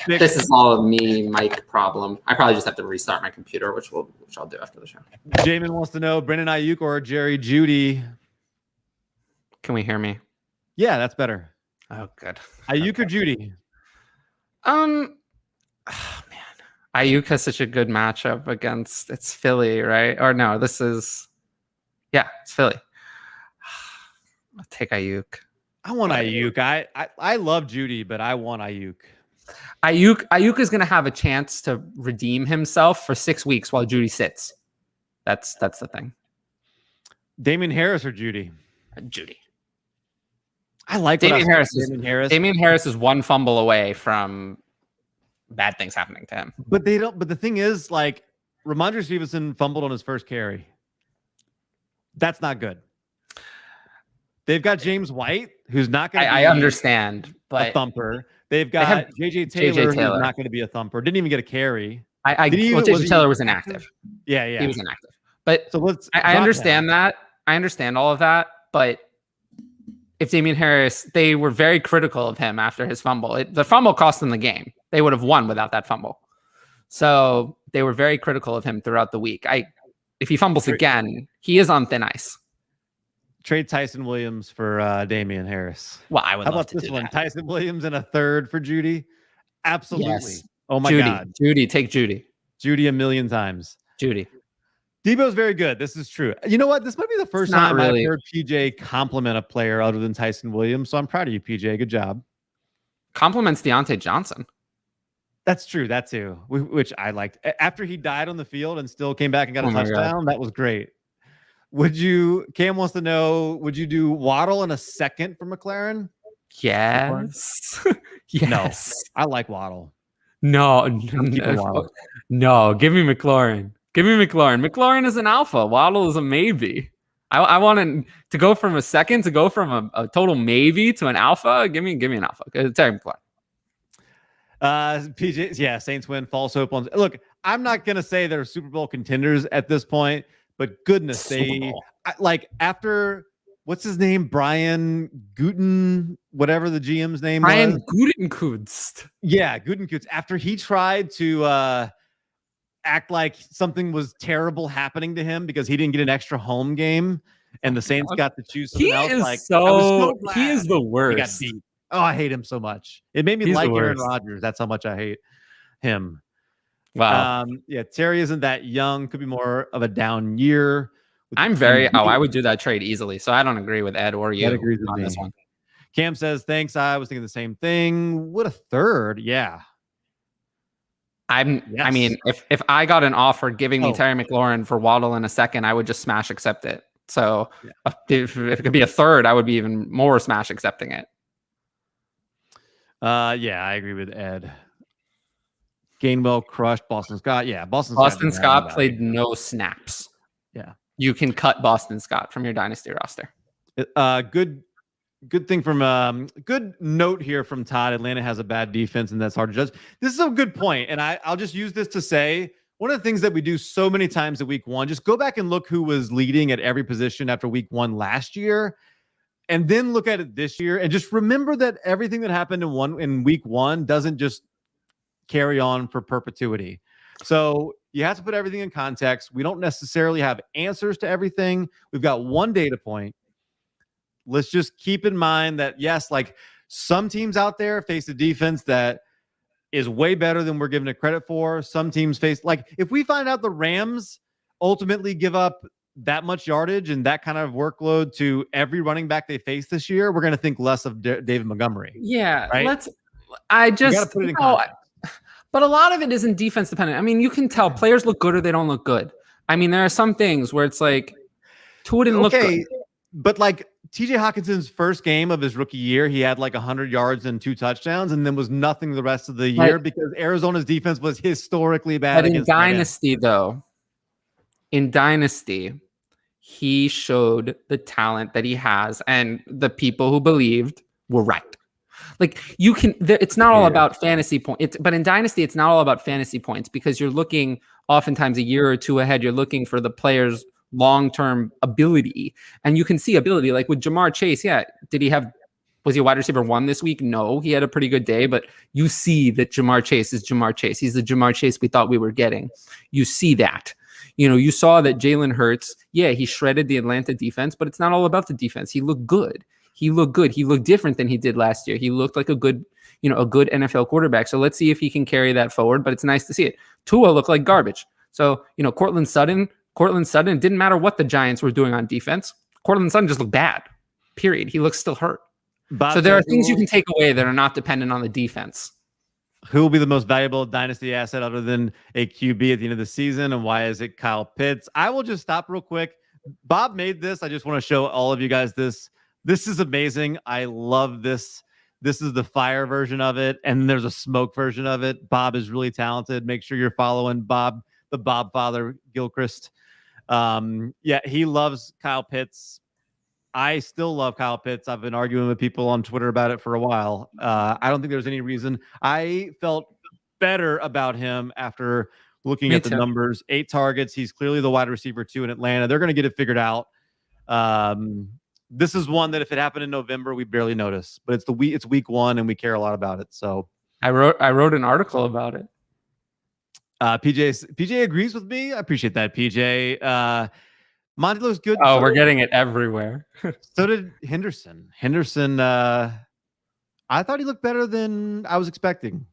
fixed. This is all a me mic problem. I probably just have to restart my computer, which I'll do after the show. Jamin wants to know Brendan Ayuk or Jerry Jeudy. Can we hear me? Yeah, that's better. Oh, good. Ayuk or Jeudy? Oh, man. Ayuk has such a good matchup against it's Philly, right? Or no, it's Philly. I'll take Ayuk. I want Ayuk. I love Jeudy, but I want Ayuk. Ayuk is going to have a chance to redeem himself for 6 weeks while Jeudy sits. That's the thing. Damian Harris or Jeudy? Jeudy. I like Damian Harris. Damian Harris is one fumble away from bad things happening to him. But they don't. But the thing is, like, Ramondre Stevenson fumbled on his first carry. That's not good. They've got James White, who's not going to be I understand, but a thumper. They've got JJ Taylor, who's not going to be a thumper. Didn't even get a carry. JJ Taylor was inactive. Yeah. He was inactive. But so I understand that. I understand all of that, but if Damian Harris, they were very critical of him after his fumble. The fumble cost them the game. They would have won without that fumble. So they were very critical of him throughout the week. If he fumbles again, he is on thin ice. Trade Tyson Williams for Damian Harris. Well, I would How love about to this do one? that. Tyson Williams and a third for Judy. Absolutely. Yes. Oh my Judy, God. Judy, take Judy. Judy a million times. Judy. Debo's very good. This is true. You know what? This might be the first time I've heard PJ compliment a player other than Tyson Williams. So I'm proud of you, PJ. Good job. Compliments Deontay Johnson. That's true. That too, which I liked. After he died on the field and still came back and got a touchdown, that was great. Cam wants to know, would you do Waddle in a second for McLaren? Yes. Yes. No, I like Waddle. No. Give me McLaurin. Give me McLaurin. McLaurin is an alpha. Waddle is a maybe. I want to go from a second to go from a total maybe to an alpha. Give me an alpha. Terry McLaurin. PJ, yeah, Saints win. False hope on. Look, I'm not gonna say they're Super Bowl contenders at this point, but goodness, after what's his name, Brian Guten, whatever the GM's name was. Brian Gutekunst. Yeah, Gutekunst. After he tried to act like something was terrible happening to him because he didn't get an extra home game, and the Saints got to choose something else. He is the worst. He got beat. Oh, I hate him so much. It made me like Aaron Rodgers. That's how much I hate him. Wow. Yeah, Terry isn't that young. Could be more of a down year. I would do that trade easily. So I don't agree with Ed or you on this one. Cam says, thanks. I was thinking the same thing. What a third. Yeah. I mean, if I got an offer giving me Terry McLaurin for Waddle in a second, I would just smash accept it. So if it could be a third, I would be even more smash accepting it. Yeah, I agree with Ed. Gainwell crushed Boston Scott. Yeah, Boston Scott played no snaps. Yeah. You can cut Boston Scott from your dynasty roster. Good thing from good note here from Todd. Atlanta has a bad defense, and that's hard to judge. This is a good point, and I'll just use this to say one of the things that we do so many times at week one. Just go back and look who was leading at every position after week one last year, and then look at it this year, and just remember that everything that happened in week one doesn't just carry on for perpetuity. So you have to put everything in context. We don't necessarily have answers to everything. We've got one data point. Let's just keep in mind that, yes, like some teams out there face a defense that is way better than we're giving it credit for. Some teams face, like, if we find out the Rams ultimately give up that much yardage and that kind of workload to every running back they face this year, we're going to think less of David Montgomery. Yeah. Right? Put it in context. But a lot of it isn't defense dependent. I mean, you can tell players look good or they don't look good. I mean, there are some things where it's like Tua didn't look good. But like TJ Hawkinson's first game of his rookie year, he had like 100 yards and 2 touchdowns, and then was nothing the rest of the year because Arizona's defense was historically bad. But in Dynasty, he showed the talent that he has, and the people who believed were right. Like it's not all about fantasy points, but in Dynasty, it's not all about fantasy points because you're looking oftentimes a year or two ahead. You're looking for the player's long-term ability, and you can see ability. Like with Jamar Chase, was he a wide receiver 1 this week? No, he had a pretty good day, but you see that Jamar Chase is Jamar Chase. He's the Jamar Chase we thought we were getting. You see that. You saw that Jalen Hurts, he shredded the Atlanta defense, but it's not all about the defense. He looked good. He looked different than he did last year. He looked like a good NFL quarterback. So let's see if he can carry that forward, but it's nice to see it. Tua looked like garbage. So, Cortland Sutton, it didn't matter what the Giants were doing on defense. Cortland Sutton just looked bad, period. He looks still hurt. So there are things you can take away that are not dependent on the defense. Who will be the most valuable dynasty asset other than a QB at the end of the season, and why is it Kyle Pitts? I will just stop real quick. Bob made this. I just want to show all of you guys this. This is amazing. I love this. This is the fire version of it, and there's a smoke version of it. Bob is really talented. Make sure you're following Bob, the Bob Father Gilchrist. He loves Kyle Pitts. I still love Kyle Pitts. I've been arguing with people on Twitter about it for a while. I don't think there's any reason. I felt better about him after looking at the numbers. 8 targets. He's clearly the wide receiver 2 in Atlanta. They're going to get it figured out. This is one that if it happened in November, we barely notice. But it's week 1, and we care a lot about it. So I wrote an article about it. PJ agrees with me. I appreciate that, PJ. Monty looks good. Oh, we're getting it everywhere. So did Henderson. Henderson, I thought he looked better than I was expecting.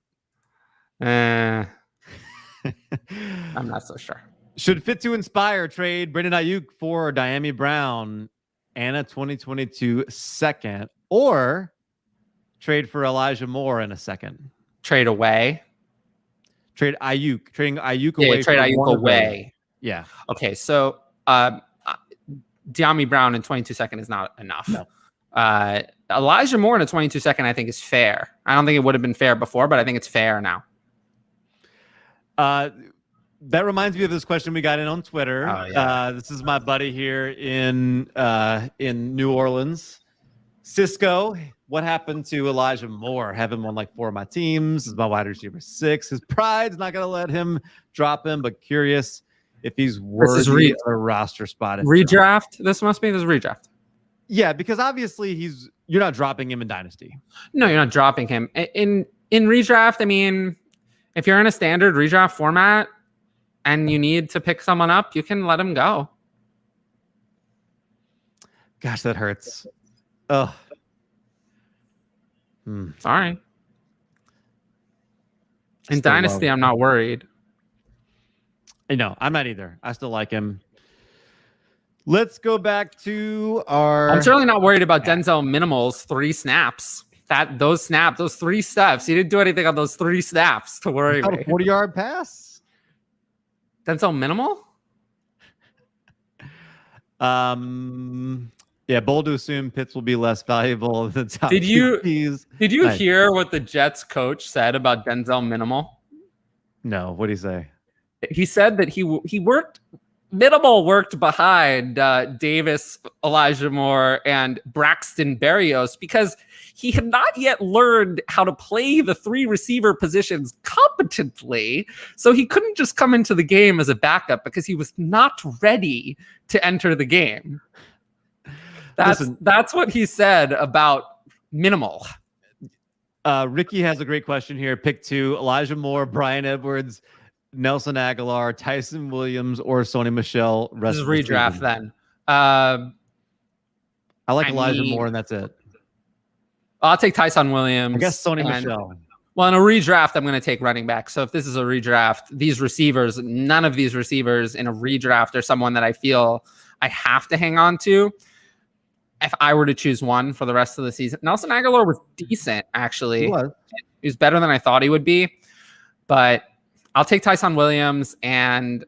I'm not so sure. Should Fit to Inspire trade Brandon Ayuk for Diami Brown and a 2022 second, or trade for Elijah Moore in a second? Trade away. Trading Ayuk away. Yeah, trade Ayuk away. Yeah. Okay, so Diami Brown in 22 second is not enough. No. Elijah Moore in a 22 second, I think, is fair. I don't think it would have been fair before, but I think it's fair now. That reminds me of this question we got in on Twitter. Oh, yeah. This is my buddy here in New Orleans. Cisco, what happened to Elijah Moore? Have him on like 4 of my teams. This is my wide receiver 6. His pride's not going to let him drop him, but curious if he's worthy of a roster spot. Redraft? This must be this redraft. Yeah, because obviously you're not dropping him in Dynasty. No, you're not dropping him. In redraft, I mean, if you're in a standard redraft format and you need to pick someone up, you can let him go. Gosh, that hurts. Oh. Sorry. In Dynasty, I'm not worried. No, I'm not either. I still like him. Let's go back to our... I'm certainly not worried about Denzel Minimal's 3 snaps. Those 3 steps. He didn't do anything on those 3 snaps to worry about me. A 40-yard pass? Denzel Minimal? Yeah, bold to assume Pitts will be less valuable than top. Did you Nice. hear what the Jets coach said about Denzel Minimal? No, what did he say? He said that Minimal worked behind Davis, Elijah Moore, and Braxton Berrios because he had not yet learned how to play the 3 receiver positions competently. So he couldn't just come into the game as a backup because he was not ready to enter the game. That's what he said about Minimal. Ricky has a great question here. Pick 2, Elijah Moore, Brian Edwards, Nelson Aguilar, Tyson Williams, or Sony Michel. This is redraft then. I like Elijah Moore, and that's it. I'll take Tyson Williams. I guess Sony Michel. Well, in a redraft, I'm going to take running back. So if this is a redraft, none of these receivers in a redraft are someone that I feel I have to hang on to. If I were to choose one for the rest of the season, Nelson Aguilar was decent, actually. He was better than I thought he would be. But I'll take Tyson Williams, and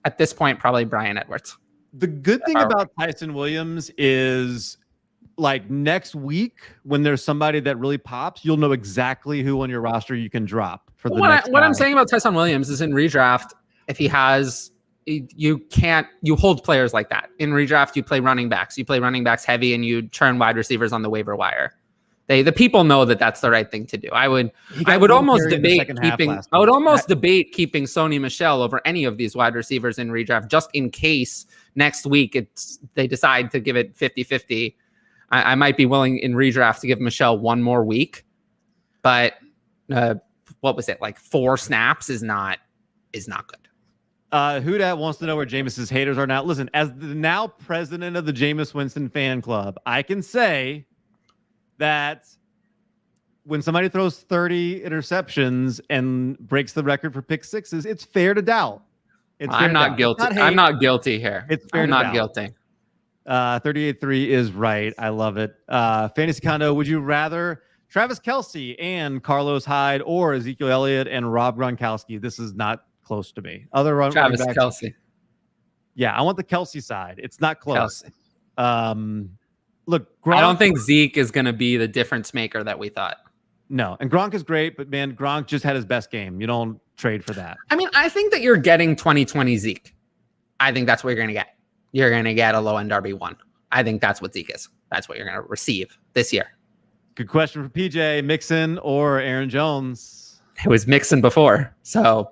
at this point, probably Brian Edwards. The good thing about Tyson Williams is, like, next week when there's somebody that really pops, you'll know exactly who on your roster you can drop for the next what I'm saying about Tyson Williams is in redraft, if he has, you hold players like that. In redraft, you play running backs. You play running backs heavy, and you turn wide receivers on the waiver wire. The people know that that's the right thing to do. I would almost debate keeping Sony Michel over any of these wide receivers in redraft, just in case next week they decide to give it 50-50. I might be willing in redraft to give Michel one more week, but what was it, like 4 snaps is not good. Hudat wants to know where Jameis's haters are now. Listen, as the now president of the Jameis Winston fan club, I can say that when somebody throws 30 interceptions and breaks the record for pick sixes, it's fair to doubt. I'm not guilty. I'm not guilty here. It's fair. I'm not guilty. 38.3 is right. I love it. Fantasy Condo, would you rather Travis Kelsey and Carlos Hyde or Ezekiel Elliott and Rob Gronkowski? This is not close to me. Travis Kelsey. Yeah, I want the Kelsey side. It's not close. Look, I don't think Zeke is going to be the difference maker that we thought. No, and Gronk is great, but man, Gronk just had his best game. You don't trade for that. I mean, I think that you're getting 2020 Zeke. I think that's what you're going to get. You're going to get a low-end RB1. I think that's what Zeke is. That's what you're going to receive this year. Good question for PJ. Mixon or Aaron Jones? It was Mixon before. So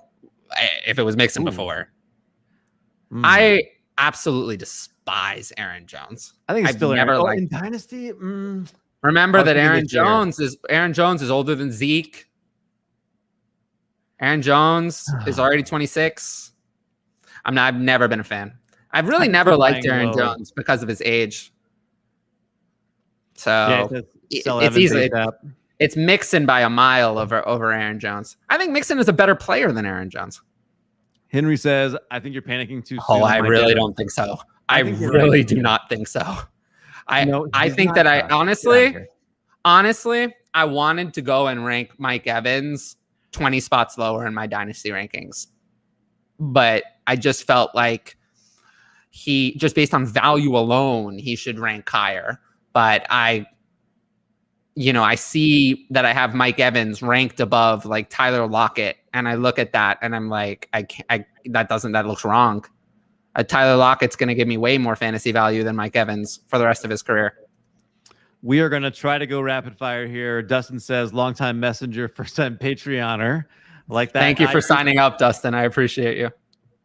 if it was Mixon before, I absolutely despise Aaron Jones. I think it's I've still never Aaron. liked In Dynasty. Remember that Aaron Aaron Jones is older than Zeke. Aaron Jones is already 26. I've never been a fan. I've really never liked Aaron Jones because of his age. So it's easy. It's Mixon by a mile over Aaron Jones. I think Mixon is a better player than Aaron Jones. Henry says, I think you're panicking too soon. Oh, I really don't think so. I really do not think so. I think that I honestly, I wanted to go and rank Mike Evans 20 spots lower in my dynasty rankings. But I just felt like just based on value alone, he should rank higher. But I see that I have Mike Evans ranked above like Tyler Lockett, and I look at that and I'm like, that looks wrong. Tyler Lockett's going to give me way more fantasy value than Mike Evans for the rest of his career. We are going to try to go rapid fire here. Dustin says, longtime messenger, first time Patreoner. Like that. Thank you for signing up, Dustin. I appreciate you.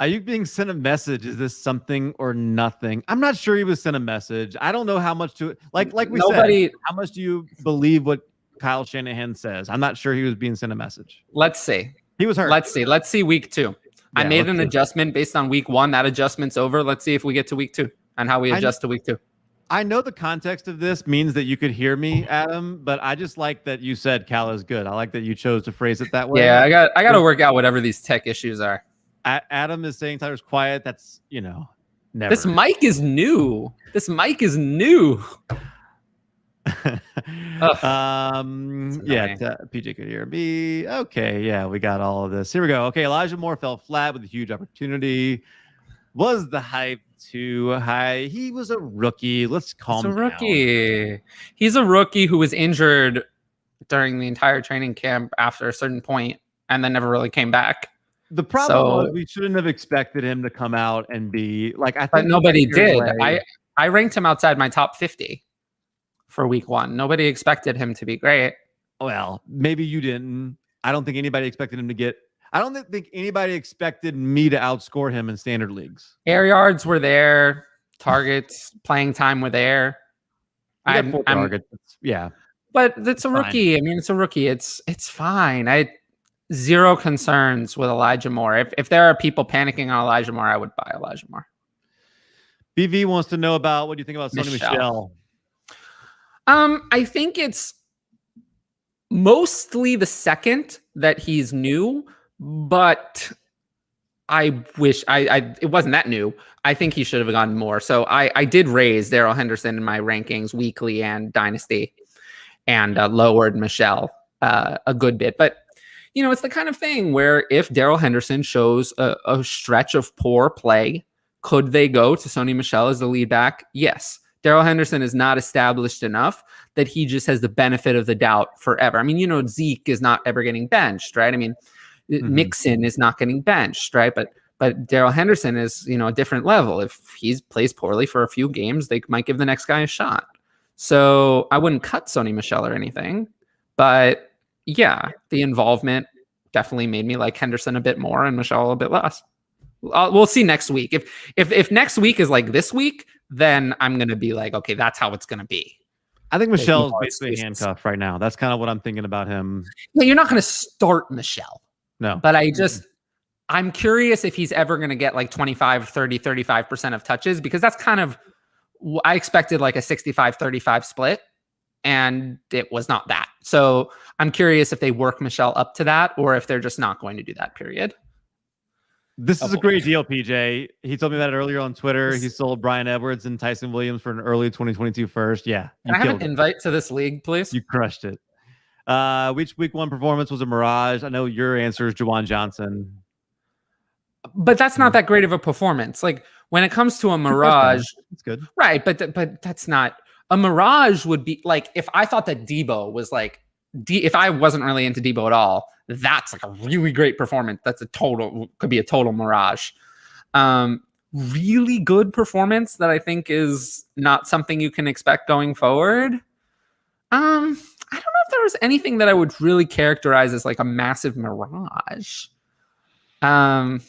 Are you being sent a message? Is this something or nothing? I'm not sure he was sent a message. I don't know how much to like we said. How much do you believe what Kyle Shanahan says? I'm not sure he was being sent a message. Let's see. He was hurt. Let's see week 2. Yeah, I made an adjustment based on week 1. That adjustment's over. Let's see if we get to week 2 and how we adjust to week 2. I know the context of this means that you could hear me, Adam, but I just like that you said Cal is good. I like that you chose to phrase it that way. Yeah, I got to work out whatever these tech issues are. Adam is saying Tyler's quiet. That's, never. This mic is new. PJ could hear me. Okay, yeah, we got all of this. Here we go. Okay, Elijah Moore fell flat with a huge opportunity. Was the hype too high? He was a rookie. Let's calm down. He's a rookie who was injured during the entire training camp after a certain point and then never really came back. The problem was we shouldn't have expected him to come out and be like, I think, but nobody did. I ranked him outside my top 50 for week 1. Nobody expected him to be great. Well, maybe you didn't. I don't think anybody expected him to get. I don't think anybody expected me to outscore him in standard leagues. Air yards were there. Targets, playing time were there. I'm targets. Yeah. But it's a rookie. I mean, it's a rookie. It's fine. I zero concerns with Elijah Moore. If there are people panicking on Elijah Moore, I would buy Elijah Moore. BV wants to know about what do you think about Sony Michel? I think it's mostly the second that he's new, but I wish it wasn't that new. I think he should have gotten more. So I did raise Darrell Henderson in my rankings weekly and dynasty, and lowered Michel a good bit. But it's the kind of thing where if Darrell Henderson shows a stretch of poor play, could they go to Sony Michel as the lead back? Yes. Darrell Henderson is not established enough that he just has the benefit of the doubt forever. I mean, Zeke is not ever getting benched, right? I mean, Mixon is not getting benched, right? But Darrell Henderson is, a different level. If he plays poorly for a few games, they might give the next guy a shot. So I wouldn't cut Sony Michel or anything, but yeah, the involvement definitely made me like Henderson a bit more and Michel a bit less. We'll see next week. If next week is like this week, then I'm going to be like, okay, that's how it's going to be. I think Michel is basically handcuffed right now. That's kind of what I'm thinking about him. No, you're not going to start Michel. No. But I'm curious if he's ever going to get like 25, 30, 35% of touches, because that's kind of, I expected like a 65-35 split, and it was not that. So I'm curious if they work Michel up to that, or if they're just not going to do that, period. This is a great deal, PJ. He told me that earlier on Twitter. He sold Bryan Edwards and Tyson Williams for an early 2022 first. Yeah. Can I have an invite to this league, please? You crushed it. Which week 1 performance was a mirage? I know your answer is Juwan Johnson. But that's not that great of a performance. Like when it comes to a mirage, it's good. Right. But that's not a mirage. Would be like if I thought that Debo was like, if I wasn't really into Debo at all, that's like a really great performance. Could be a total mirage. Really good performance that I think is not something you can expect going forward. I don't know if there was anything that I would really characterize as like a massive mirage. Do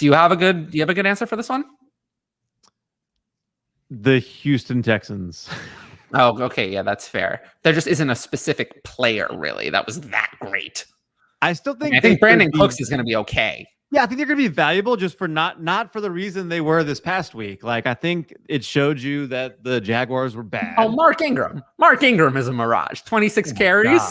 you have a good answer for this one? The Houston Texans. Oh, okay. Yeah, that's fair. There just isn't a specific player really that was that great. I still think I think Brandon Cooks is going to be okay. Yeah, I think they're going to be valuable just for not for the reason they were this past week. Like, I think it showed you that the Jaguars were bad. Oh, Mark Ingram. Mark Ingram is a mirage. 26 carries.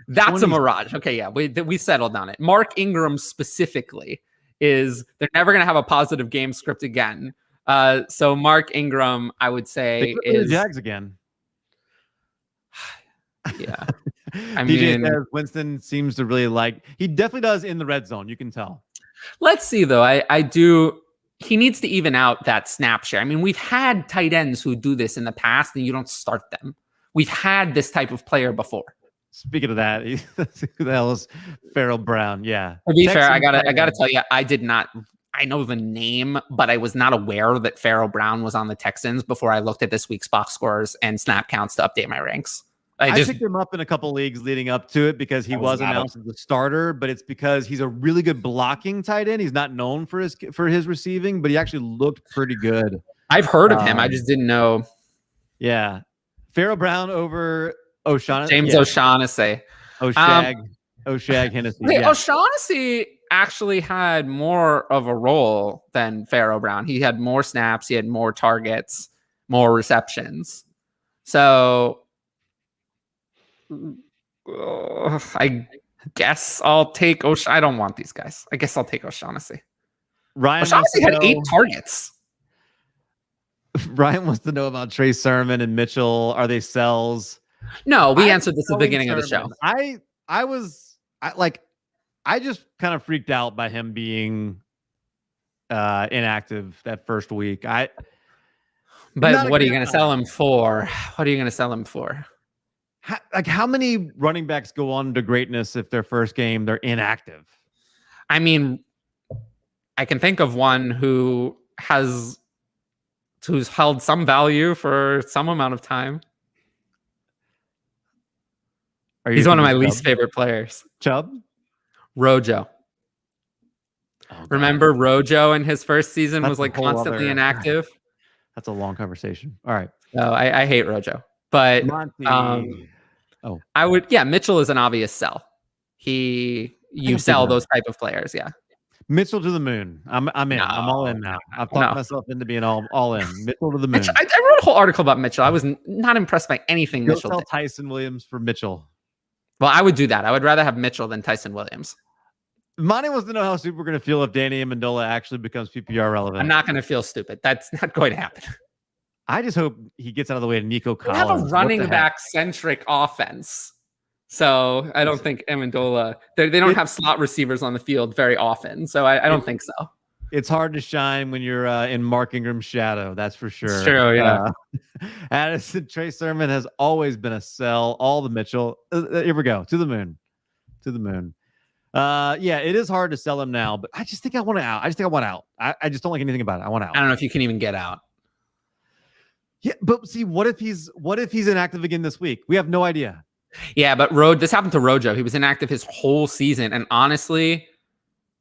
That's a mirage. Okay, yeah, we settled on it. Mark Ingram specifically is they're never going to have a positive game script again. So Mark Ingram, I would say, is the Jags again. Yeah. I mean, says Winston seems to really like. He definitely does in the red zone. You can tell. Let's see, though. I do. He needs to even out that snap share. I mean, we've had tight ends who do this in the past, and you don't start them. We've had this type of player before. Speaking of that, who the hell is Farrell Brown? Yeah. To be fair, I gotta tell you, I did not. I know the name, but I was not aware that Farrell Brown was on the Texans before I looked at this week's box scores and snap counts to update my ranks. I picked him up in a couple leagues leading up to it because he was announced as the starter, but it's because he's a really good blocking tight end. He's not known for his receiving, but he actually looked pretty good. I've heard of him. I just didn't know. Yeah. Farrell Brown over O'Shaughnessy. James O'Shaughnessy. O'Shag Hennessy. Yeah. O'Shaughnessy actually had more of a role than Farrell Brown. He had more snaps. He had more targets, more receptions. So I guess I'll take I don't want these guys. I guess I'll take O'Shaughnessy. O'Shaughnessy had 8 targets. Ryan wants to know about Trey Sermon and Mitchell. Are they sells? No, we answered this at the beginning of the show. I just kind of freaked out by him being inactive that first week. But what are you going to sell him for? What are you going to sell him for? How many running backs go on to greatness if their first game they're inactive? I mean, I can think of one who's held some value for some amount of time. He's one of my least favorite players. Chubb? Rojo. Oh, remember Rojo in his first season was like constantly inactive? That's a long conversation. All right. No, I hate Rojo. But I would, Mitchell is an obvious sell. You sell those type of players, yeah. Mitchell to the moon. I'm in. I'm all in now. I've talked myself into being all in. Mitchell to the moon. I wrote a whole article about Mitchell. I was not impressed by anything Mitchell did. Tyson Williams for Mitchell. Well, I would do that. I would rather have Mitchell than Tyson Williams. Monty wants to know how stupid we're going to feel if Danny Amendola actually becomes PPR relevant. I'm not going to feel stupid. That's not going to happen. I just hope he gets out of the way to Nico Collins. We have a running back-centric offense. So I don't think Amendola, they don't have slot receivers on the field very often. So I don't think so. It's hard to shine when you're in Mark Ingram's shadow. That's for sure. It's true, yeah. Addison, Trey Sermon has always been a sell. All the Mitchell. Here we go. To the moon. To the moon. Yeah, it is hard to sell him now, but I just think I want out. I just don't like anything about it. I want out. I don't know if you can even get out. Yeah, but see, what if he's inactive again this week? We have no idea. Yeah, but this happened to Rojo. He was inactive his whole season. And honestly,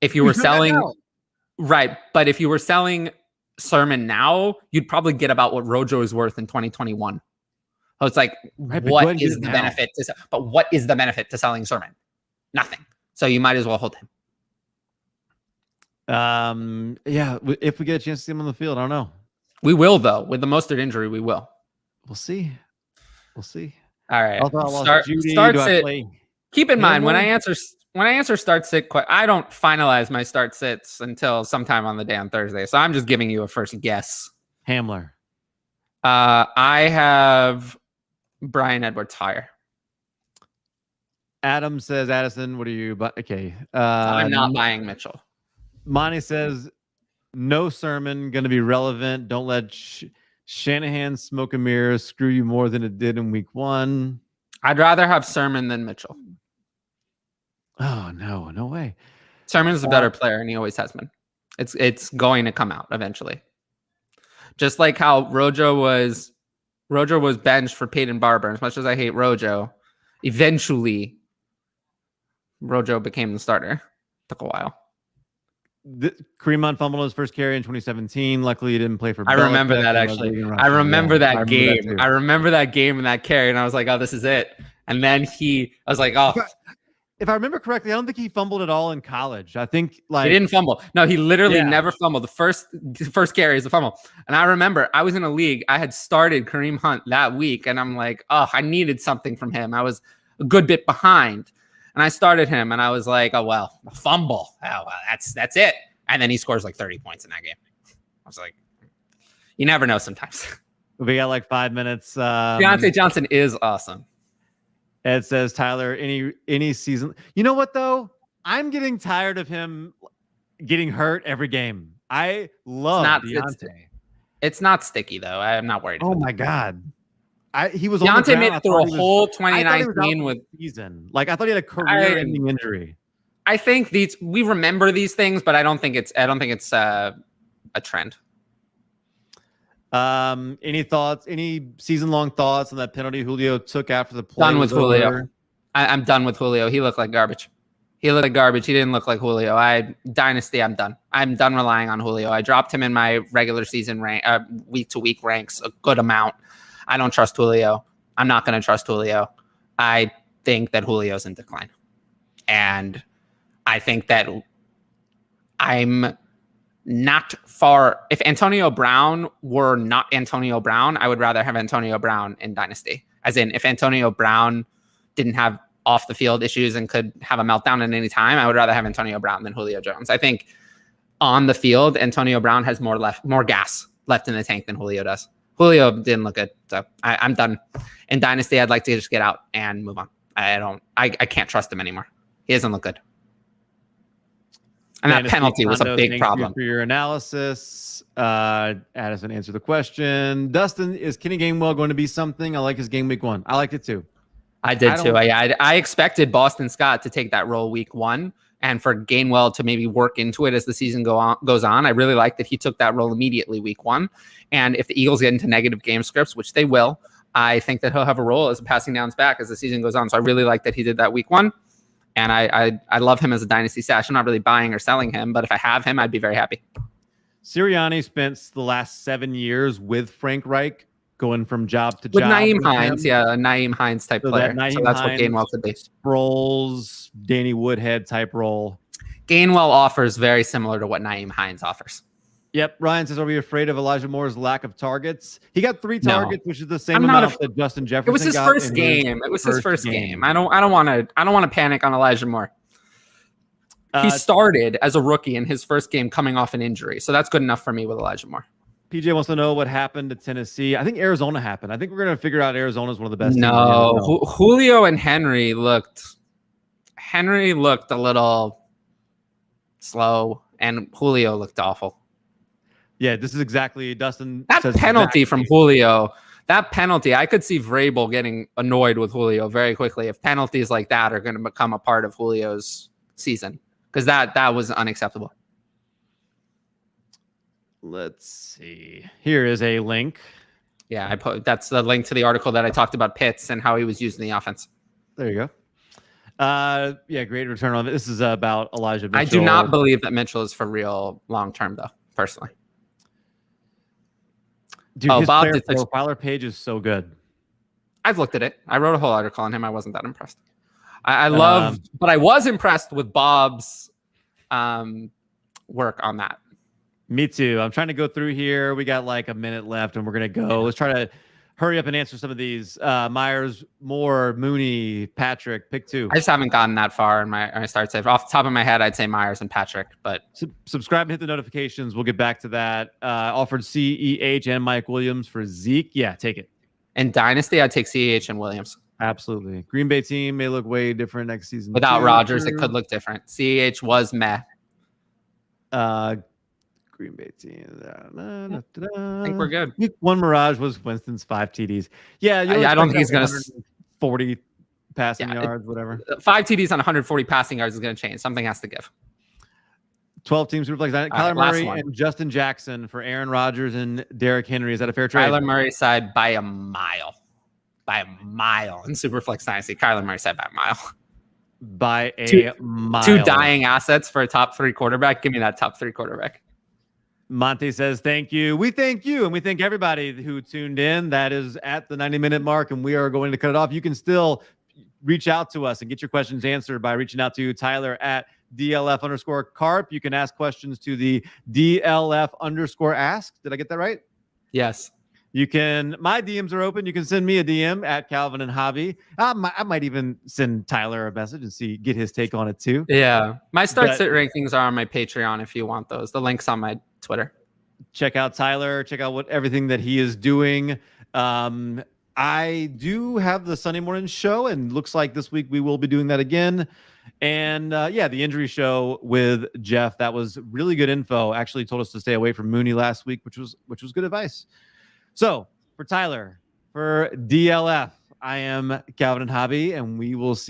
if you were selling, right, but if you were selling Sermon now, you'd probably get about what Rojo is worth in 2021. So it's like, what is the benefit? But what is the benefit to selling Sermon? Nothing. So you might as well hold him. Yeah, if we get a chance to see him on the field, I don't know. We will, though. With the Mostert injury, we will. We'll see. All right. Start sit. Keep in mind when I answer start sit, I don't finalize my start sits until sometime on the day on Thursday. So I'm just giving you a first guess. Hamler. I have Bryan Edwards higher. Adam says, Addison, what are you? But okay. I'm not buying Mitchell. Monty says, no Sermon going to be relevant. Don't let Shanahan smoke and mirrors screw you more than it did in week 1. I'd rather have Sermon than Mitchell. Oh, no way. Sermon is a better player, and he always has been. It's going to come out eventually. Just like how Rojo was benched for Peyton Barber. As much as I hate Rojo, eventually Rojo became the starter. Took a while. Kareem Hunt fumbled his first carry in 2017. Luckily, he didn't play for. I remember Belichick. that actually. I remember that game. I remember that game and that carry, and I was like, "Oh, this is it." And then I was like, "Oh." If I remember correctly, I don't think he fumbled at all in college. I think he didn't fumble. No, he literally never fumbled. The first carry is a fumble. And I remember I was in a league. I had started Kareem Hunt that week, and I'm like, oh, I needed something from him. I was a good bit behind, and I started him, and I was like, oh well, a fumble. Oh well, that's it. And then he scores like 30 points in that game. I was like, you never know sometimes. We got like 5 minutes. Deontay Johnson is awesome. Ed says, Tyler, any season. You know what, though? I'm getting tired of him getting hurt every game. I love Deontay. It's not sticky, though. I'm not worried. Oh, my God. He was Deontay made it through a whole 2019 with season. Like, I thought he had a career-ending injury. I think we remember these things, but I don't think it's a trend. Any thoughts? Any season-long thoughts on that penalty Julio took after the play? Done with Julio. I'm done with Julio. He looked like garbage. He didn't look like Julio. Dynasty, I'm done. I'm done relying on Julio. I dropped him in my regular season rank, week-to-week ranks a good amount. I don't trust Julio. I'm not going to trust Julio. I think that Julio's in decline. And I think that I'm not far. If Antonio Brown were not Antonio Brown, I would rather have Antonio Brown in Dynasty. As in, if Antonio Brown didn't have off the field issues and could have a meltdown at any time, I would rather have Antonio Brown than Julio Jones. I think on the field, Antonio Brown has more gas left in the tank than Julio does. Julio didn't look good, so I'm done. In Dynasty, I'd like to just get out and move on. I can't trust him anymore. He doesn't look good. And that penalty was a big problem. For your analysis, Addison answered the question. Dustin, is Kenny Gainwell going to be something? I like his game week 1. I liked it too. I did too. I expected Boston Scott to take that role week 1 and for Gainwell to maybe work into it as the season goes on. I really like that he took that role immediately week 1. And if the Eagles get into negative game scripts, which they will, I think that he'll have a role as a passing downs back as the season goes on. So I really like that he did that week 1. And I love him as a dynasty stash. I'm not really buying or selling him, but if I have him, I'd be very happy. Sirianni spent the last 7 years with Frank Reich, going from job to with job. Nyheim Hines, a Nyheim Hines type player. So that's what Gainwell could be. Sproles, Danny Woodhead type role. Gainwell offers very similar to what Nyheim Hines offers. Yep. Ryan says, are we afraid of Elijah Moore's lack of targets? He got 3 targets, which is the same amount that Justin Jefferson got. It was his first game. It was his first game. I don't want to panic on Elijah Moore. He started as a rookie in his first game coming off an injury. So that's good enough for me with Elijah Moore. PJ wants to know what happened to Tennessee. I think Arizona happened. I think we're going to figure out Arizona is one of the best. No, Julio and Henry looked a little slow, and Julio looked awful. Yeah, this is exactly Dustin. That penalty from Julio, that penalty, I could see Vrabel getting annoyed with Julio very quickly if penalties like that are going to become a part of Julio's season, because that was unacceptable. Let's see. Here is a link. Yeah, that's the link to the article that I talked about Pitts and how he was using the offense. There you go. Yeah, great return on it. This is about Elijah Mitchell. I do not believe that Mitchell is for real long term, though, personally. Dude, his player profiler page is so good. I've looked at it. I wrote a whole article on him. I wasn't that impressed. I love, but I was impressed with Bob's work on that. Me too. I'm trying to go through here. We got like a minute left, and we're gonna go. Let's try to hurry up and answer some of these. Myers, Moore, Mooney, Patrick. Pick 2. I just haven't gotten that far in my start save. Off the top of my head, I'd say Myers and Patrick. But subscribe and hit the notifications. We'll get back to that. Offered CEH and Mike Williams for Zeke. Yeah, take it. In Dynasty, I'd take CEH and Williams. Absolutely. Green Bay team may look way different next season. Without Rodgers, it could look different. CEH was meh. Green Bay team. I think we're good. Week 1 Mirage was Winston's 5 TDs. Yeah, I don't think he's going to 40 passing yards, whatever. 5 TDs on 140 passing yards is going to change. Something has to give. 12 teams reflects that. Kyler Murray and Justin Jackson for Aaron Rodgers and Derrick Henry. Is that a fair trade? Kyler Murray side by a mile. By a mile in Superflex Dynasty. Kyler Murray side by a mile. by a Two mile. dying assets for a top 3 quarterback. Give me that top 3 quarterback. Monte says, thank you. We thank you. And we thank everybody who tuned in. That is at the 90-minute mark, and we are going to cut it off. You can still reach out to us and get your questions answered by reaching out to Tyler at DLF_carp. You can ask questions to the DLF_ask. Did I get that right? Yes. You can, my DMs are open. You can send me a DM at Calvin and Hobby. I might even send Tyler a message and get his take on it too. Yeah. My start-sit rankings are on my Patreon if you want those. The link's on my Twitter. Check out Tyler. Check out everything that he is doing. I do have the Sunday morning show, and looks like this week we will be doing that again. And the injury show with Jeff, that was really good info. Actually told us to stay away from Mooney last week, which was good advice. So for Tyler, for DLF, I am Calvin and Hobby, and we will see